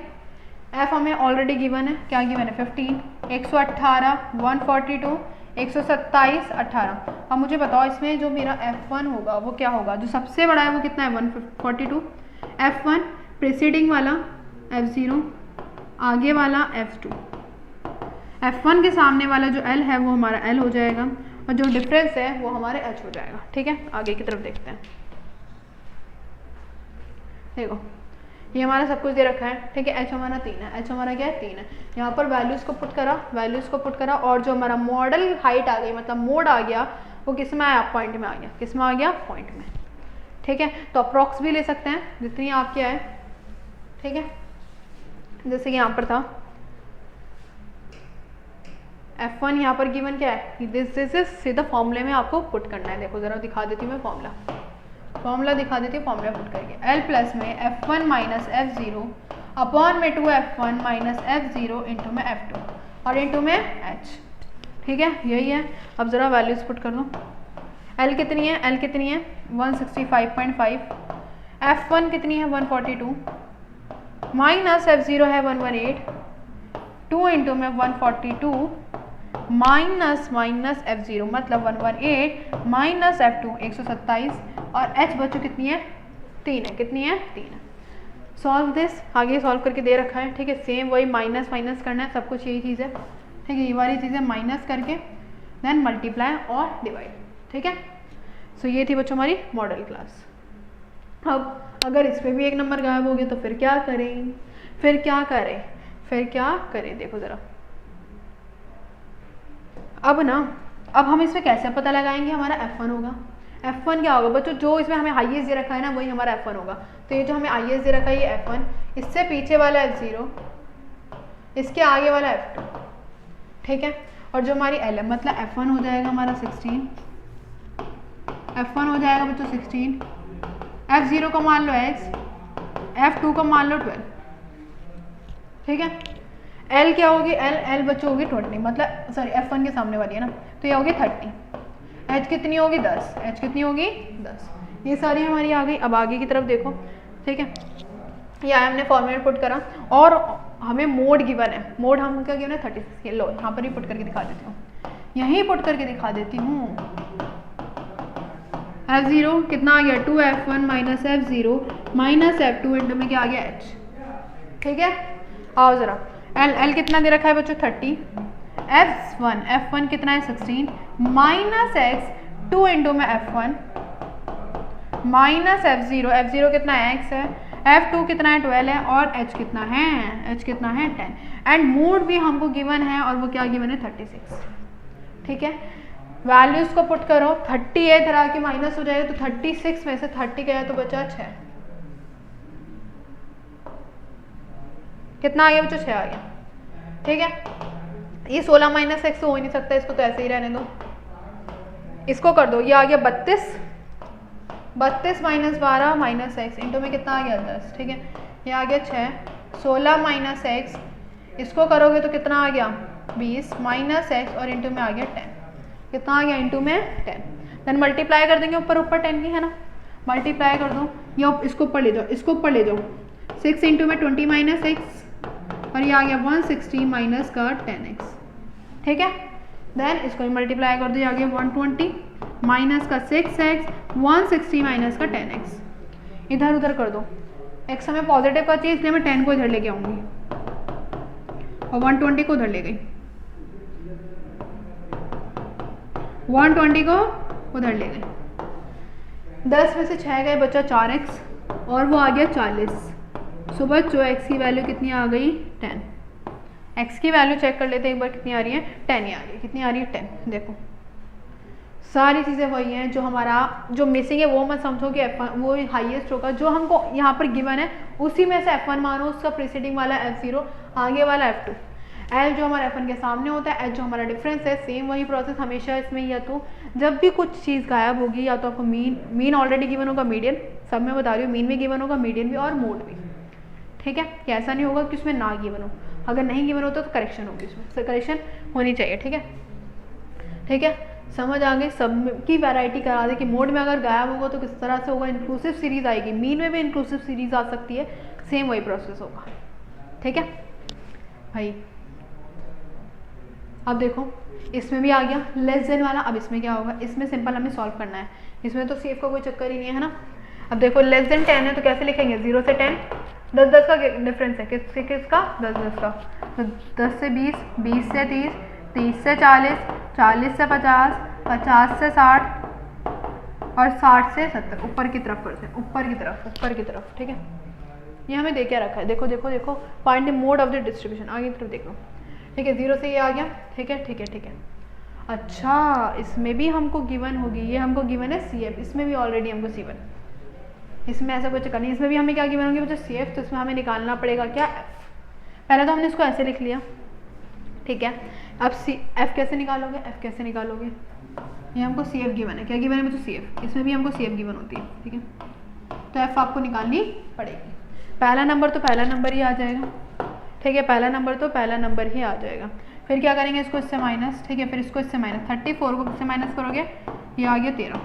F हमें ऑलरेडी गिवन है, क्या गिवन है 15, 118, 142, 127, 18। अब मुझे बताओ इसमें जो मेरा F1 होगा वो क्या होगा, जो सबसे बड़ा है वो कितना है 142, F1 प्रीसीडिंग वाला F0, आगे वाला F2, F1 के सामने वाला जो L है वो हमारा L हो जाएगा और जो डिफरेंस है वो हमारे H हो जाएगा। ठीक है, आगे की तरफ देखते हैं। देखो ये हमारा सब कुछ दे रखा है। ठीक है, H हमारा 3 है, H हमारा क्या है 3 है। यहाँ पर वैल्यूज़ को पुट करा, वैल्यूज़ को पुट करा और जो हमारा मॉडल हाइट आ गई, मतलब मोड आ गया, वो किस में आया, पॉइंट में आ गया। किस में आ गया, पॉइंट में। ठीक है, तो अप्रॉक्स भी ले सकते हैं जितनी आपकी आए। ठीक है, जैसे कि यहाँ पर था F1 यहाँ पर गिवन क्या है, दिस इज सीधा फॉर्मूले में आपको पुट करना है। देखो ज़रा दिखा देती हूँ मैं फॉर्मूला दिखा देती हूँ, फॉर्मूला पुट करके L प्लस में F1 माइनस F0 अपॉन में 2F1 माइनस F0 इंटू में F2 और इंटू में H। ठीक है, यही है। अब ज़रा वैल्यूज पुट कर दो। L कितनी है, 165.5, F1 कितनी है 142, माइनस F0 है 118, 2 इंटू में 142 माइनस F0 मतलब 118 माइनस F2 127 और H बच्चों कितनी है 3 है, कितनी है 3 है। सॉल्व दिस, आगे सॉल्व करके दे रखा है। ठीक है, सेम वही माइनस करना है, सब कुछ यही चीज़ है। ठीक है, ये वाली चीज़ें माइनस करके देन मल्टीप्लाई और डिवाइड। ठीक है, सो ये थी बच्चों हमारी मॉडल क्लास। अब अगर इस पर भी एक नंबर गायब हो गया तो फिर क्या करें, देखो ज़रा। अब हम इसमें कैसे पता लगाएंगे हमारा F1 होगा। F1 क्या होगा बच्चों, जो इसमें हमें हाईएस्ट दे रखा है ना वही हमारा F1 होगा। तो ये जो हमें हाईएस्ट दे रखा है ये F1, इससे पीछे वाला F0, इसके आगे वाला F2। ठीक है, और जो हमारी L है मतलब F1 हो जाएगा हमारा 16, F1 हो जाएगा बच्चों 16, F0 का मान लो X, F2 का मान लो 12। ठीक है, L क्या होगी, L बच्चों होगी 20 मतलब सॉरी F1 के सामने वाली है ना, तो ये होगी 30। H कितनी होगी 10, H कितनी होगी 10। ये सारी हमारी आ गई। अब आगे की तरफ देखो। ठीक है, ये हमने फॉर्मूला पुट करा और हमें मोड गिवन है। मोड हम क्या गिवन है 36। ये लो यहाँ पर ही पुट करके दिखा देती हूँ, यहीं पुट करके दिखा देती हूँ। F0 कितना आ गया 2F1 minus F0 minus F2 into में क्या आ गया H। ठीक है, आओ ज़रा L कितना दे रखा है बच्चों 30, F1 कितना है 16 माइनस X 2 इंटू में F1 माइनस F0 कितना है X है, F2 कितना है 12 है और H कितना है 10। एंड मोड भी हमको गिवन है और वो क्या गिवन है 36। ठीक है, वैल्यूज को पुट करो। 30 है इधर आके माइनस हो जाएगा तो 36 में से 30 गया तो बचा 6। कितना आ गया बच्चों 6 आ गया। ठीक है, ये 16 माइनस एक्स तो हो ही नहीं सकता, इसको तो ऐसे ही रहने दो। इसको कर दो, ये आ गया 32 माइनस 12 माइनस एक्स इंटू में कितना आ गया 10। ठीक है, ये आ गया 6, 16 माइनस एक्स, इसको करोगे तो कितना आ गया 20 माइनस एक्स और इंटू में आ गया 10। कितना आ गया इंटू में 10। देन मल्टीप्लाई कर देंगे ऊपर 10 की है ना, मल्टीप्लाई कर दो। ये इसको ऊपर ले जाओ, 6 इंटू में 20 माइनस एक्स और ये आ गया 160 माइनस का 10x। ठीक है, देन इसको मल्टीप्लाई कर दो, ये आ गया 120 माइनस का 6x 160 माइनस का 10x। इधर उधर कर दो, x हमें पॉजिटिव का चाहिए इसलिए मैं 10 को इधर लेके आऊँगी और 120 को उधर ले गई, 120 को उधर ले गई। 10 में से 6 गए बचा 4x और वो आ गया 40। सो बच्चों x की वैल्यू कितनी आ गई 10। x की वैल्यू चेक कर लेते हैं एक बार कितनी आ रही है 10 ही आ रही है। कितनी आ रही है 10। देखो सारी चीज़ें वही हैं, जो हमारा जो मिसिंग है वो मत समझो कि F1 वो हाईएस्ट होगा, जो हमको यहाँ पर गिवन है उसी में से F1 मानो, उसका प्रीसीडिंग वाला F0 आगे वाला F2, L जो हमारा F1 के सामने होता है, H जो हमारा डिफरेंस है। सेम वही प्रोसेस हमेशा इसमें, या तो जब भी कुछ चीज़ गायब होगी या तो आपको मीन ऑलरेडी गिवन होगा, मीडियन सब में बता रही हूँ, मीन भी गिवन होगा, मीडियन भी और मोड भी। ठीक है, कि ऐसा नहीं होगा कि उसमें ना गिवन हो, अगर नहीं गिवन होता तो करेक्शन होगी, उसमें करेक्शन होनी चाहिए। ठीक है, ठीक है, समझ आ गई। सब की वैरायटी करा दे कि मोड में अगर गायब होगा तो किस तरह से होगा, इंक्लूसिव सीरीज आएगी, मीन में भी इंक्लूसिव सीरीज आ सकती है, सेम वही प्रोसेस होगा। ठीक है भाई, अब देखो इसमें भी आ गया लेस देन वाला। अब इसमें क्या होगा, इसमें सिंपल हमें सॉल्व करना है, इसमें तो सेफ का कोई चक्कर ही नहीं है ना। अब देखो लेस देन 10 है तो कैसे लिखेंगे, 0 से 10, 10 का डिफरेंस है, किसका 10 का, तो 10 से 20, 20 से 30, 30 से 40, 40 से 50, 50 से 60 और 60 से 70। ऊपर की तरफ करते हैं, ऊपर की तरफ। ठीक है, ये हमें दे क्या रखा है, देखो देखो देखो, find the mode of the distribution. आगे की तरफ देखो। ठीक है, 0 से ये आ गया। ठीक है ठीक है ठीक है, अच्छा इसमें भी हमको गिवन होगी, ये हमको गिवन है CF, इसमें भी ऑलरेडी हमको C1, इसमें ऐसा कुछ करनी, इसमें भी हमें क्या गिवन होगी बच्चों CF, तो इसमें हमें निकालना पड़ेगा क्या F। पहले तो हमने इसको ऐसे लिख लिया। ठीक है। अब एफ कैसे निकालोगे, एफ कैसे निकालोगे, ये हमको सी एफ गिवन है, क्या गिवन है बच्चों, सी एफ, इसमें भी हमको सी एफ गिवन होती है, ठीक है। तो एफ आपको निकालनी पड़ेगी। पहला नंबर तो पहला नंबर ही आ जाएगा, ठीक है, पहला नंबर तो पहला नंबर ही आ जाएगा। फिर क्या करेंगे, इसको इससे माइनस, ठीक है, फिर इसको इससे माइनस, 34 को इससे माइनस करोगे ये आ गया 13,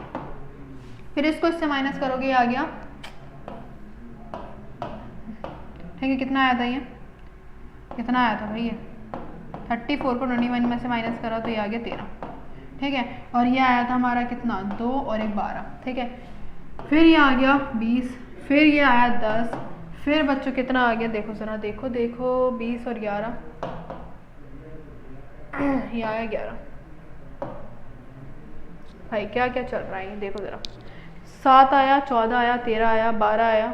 फिर इसको इससे माइनस करोगे ये आ गया, ठीक है, कितना आया था ये, कितना आया था भाई ये 34 को 21 में से माइनस करा तो ये आ गया 13, ठीक है। और ये आया था हमारा कितना 2 और 1 12, ठीक है। फिर ये आ गया 20, फिर ये आया 10, फिर बच्चों कितना आ गया, देखो ज़रा, देखो देखो 20 और 11, ये आया 11। भाई क्या क्या चल रहा है ये देखो ज़रा, 7 आया, 14 आया, 13 आया, 12 आया,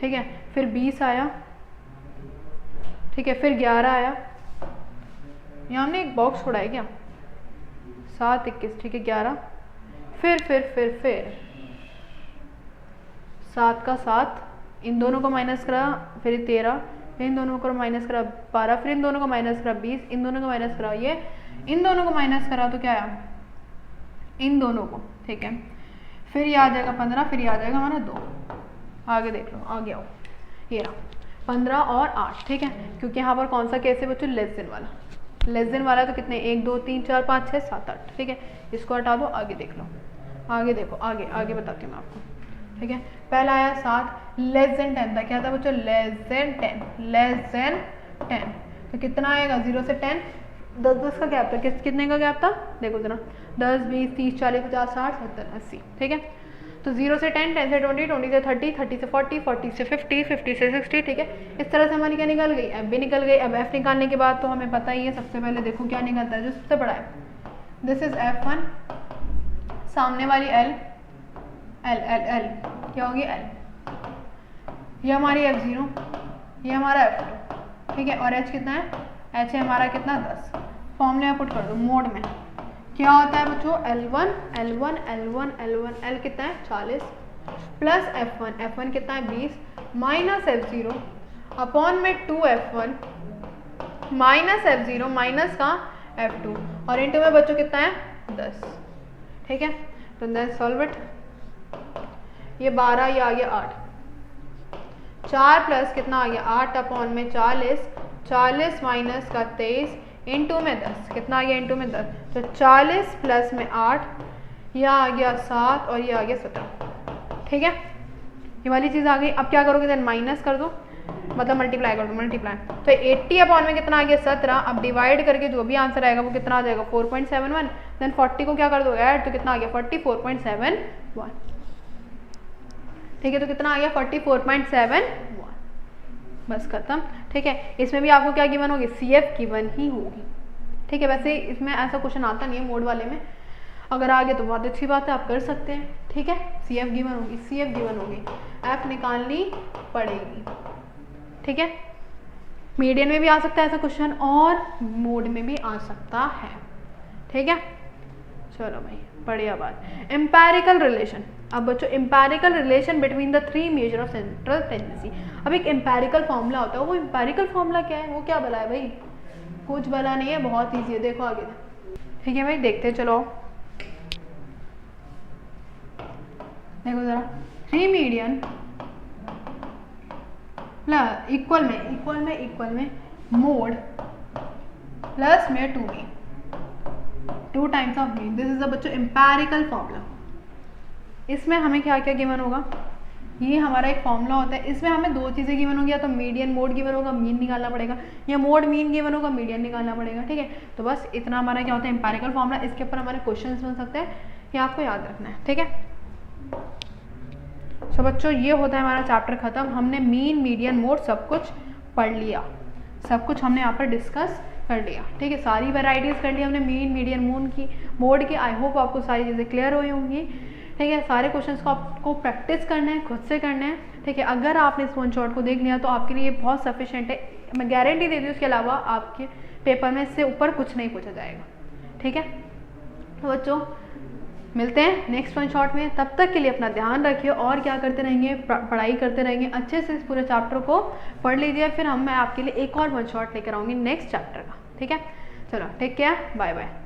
ठीक है, फिर 20 आया, ठीक है, फिर 11 आया, यहाँ हमने एक बॉक्स छोड़ा है क्या, 7 21, ठीक है, 11, फिर 7 का 7, इन दोनों को माइनस करा, फिर 13, फिर इन दोनों को माइनस करा 12, फिर इन दोनों को माइनस करा 20, इन दोनों को माइनस करा ये, इन दोनों को माइनस करा तो क्या आया, इन दोनों को, ठीक है। फिर ये आ जाएगा 15, फिर ये आ जाएगा हमारा 2, आगे देख लो, आगे आओ, ये रहा 15 और 8, ठीक है, क्योंकि यहाँ पर कौन सा केस है बच्चों, लेस देन वाला, लेस देन वाला तो कितने 1 2 3 4 5 6 7 8, ठीक है, इसको हटा दो, आगे देख लो, आगे देखो, आगे आगे बताती हूँ मैं आपको, ठीक है। पहला आया 7, लेस देन 10 था, क्या था बच्चों, लेस देन 10, लेस देन 10, तो कितना आएगा 0 से 10, 10 का गैप था, कितने का गैप था, देखो जरा, 10 20 30 40 50 60 70 80, ठीक है। तो 0 से 10, 10 से 20, 20 से 30, 30 से 40, 40 से 50, 50 से 60, ठीक है। इस तरह से हमारी क्या निकल गई, एफ भी निकल गई। अब एफ निकालने के बाद तो हमें पता ही है, सबसे पहले देखो क्या निकलता है, जो सबसे बड़ा है, दिस इज F1, सामने वाली L, L क्या होगी L, ये हमारी F0, ये हमारा F2, ठीक है, और H कितना है, H है हमारा कितना 10, फॉर्मूले में पुट कर दो मोड में, क्या होता है बच्चों, L1 L1 L1 L1 L कितना है 40 प्लस F1, F1 कितना है 20 माइनस F0 अपॉन में 2F1 माइनस F0 माइनस का F2 और इनटू में बच्चों कितना है 10, ठीक है। तो देन सॉल्व इट, ये 12, ये आ गया 8, 4 प्लस कितना आ गया 8 अपॉन में 40, 40 माइनस का 23 इंटू में 10, कितना आ गया इंटू में 10, तो 40 प्लस में 8, यह आ गया 7 और ये आ गया 17, ठीक है, ये वाली चीज़ आ गई। अब क्या करोगे, देन माइनस कर दो, मतलब मल्टीप्लाई कर दो, मल्टीप्लाई, तो 80 अपॉन में कितना आ गया 17, अब डिवाइड करके जो भी आंसर आएगा वो कितना आ जाएगा 4.71, देन 40 को क्या कर दो ऐड, तो कितना आ गया 44.71, ठीक है, तो कितना आ गया 44.71, बस खत्म, ठीक है। इसमें भी आपको क्या गिवन होगी, सी एफ गिवन ही होगी, ठीक है। वैसे इसमें ऐसा क्वेश्चन आता नहीं है मोड वाले में, अगर आ गया तो बहुत अच्छी बात है, आप कर सकते हैं, ठीक है। सी एफ गिवन होगी, सी एफ गिवन होगी, एफ निकालनी पड़ेगी, ठीक है। मीडियन में भी आ सकता है ऐसा क्वेश्चन और मोड में भी आ सकता है, ठीक है। चलो भाई बढ़िया बात। एम्पेरिकल रिलेशन, अब बच्चों empirical relation between the 3 measure of central tendency. अब एक एम्पेरिकल फॉर्मूला होता है, वो एम्पेरिकल फॉर्मूला क्या है, वो क्या भला है भाई, कुछ भला नहीं है, बहुत ईजी है, देखो आगे, ठीक है भाई, देखते चलो, देखो जरा, 3 मीडियन प्लस इक्वल में मोड प्लस में 2 mean, 2 times of mean, this is the बच्चों एम्पेरिकल फॉर्मूला। इसमें हमें क्या क्या गिवन होगा, ये हमारा एक फॉर्मूला होता है, इसमें हमें 2 चीज़ें गिवन होगी, या तो मीडियन मोड गिवन होगा, मीन निकालना पड़ेगा, या मोड मीन गिवन होगा, मीडियन निकालना पड़ेगा, ठीक है। तो बस इतना हमारा क्या होता है एम्पेरिकल फॉर्मूला, इसके ऊपर हमारे क्वेश्चंस बन सकते हैं, ये आपको याद रखना है, ठीक है। तो बच्चों ये होता है हमारा चैप्टर खत्म, हमने मीन मीडियन मोड सब कुछ पढ़ लिया, सब कुछ हमने यहाँ पर डिस्कस कर लिया, ठीक है। सारी वैरायटीज़ कर ली हमने मीन मीडियन मोड की। आई होप आपको सारी चीज़ें क्लियर हुई होंगी, ठीक है। सारे क्वेश्चंस को आपको प्रैक्टिस करना है, खुद से करना है, ठीक है। अगर आपने इस वन शॉट को देख लिया तो आपके लिए बहुत सफिशिएंट है, मैं गारंटी देती हूँ, उसके अलावा आपके पेपर में इससे ऊपर कुछ नहीं पूछा जाएगा, ठीक है। तो बच्चों मिलते हैं नेक्स्ट वन शॉट में, तब तक के लिए अपना ध्यान रखिए और क्या करते रहेंगे, पढ़ाई करते रहेंगे, अच्छे से इस पूरे चैप्टर को पढ़ लीजिए, फिर मैं आपके लिए एक और वन शॉट लेकर आऊँगी नेक्स्ट चैप्टर का, ठीक है। चलो टेक केयर, बाय बाय।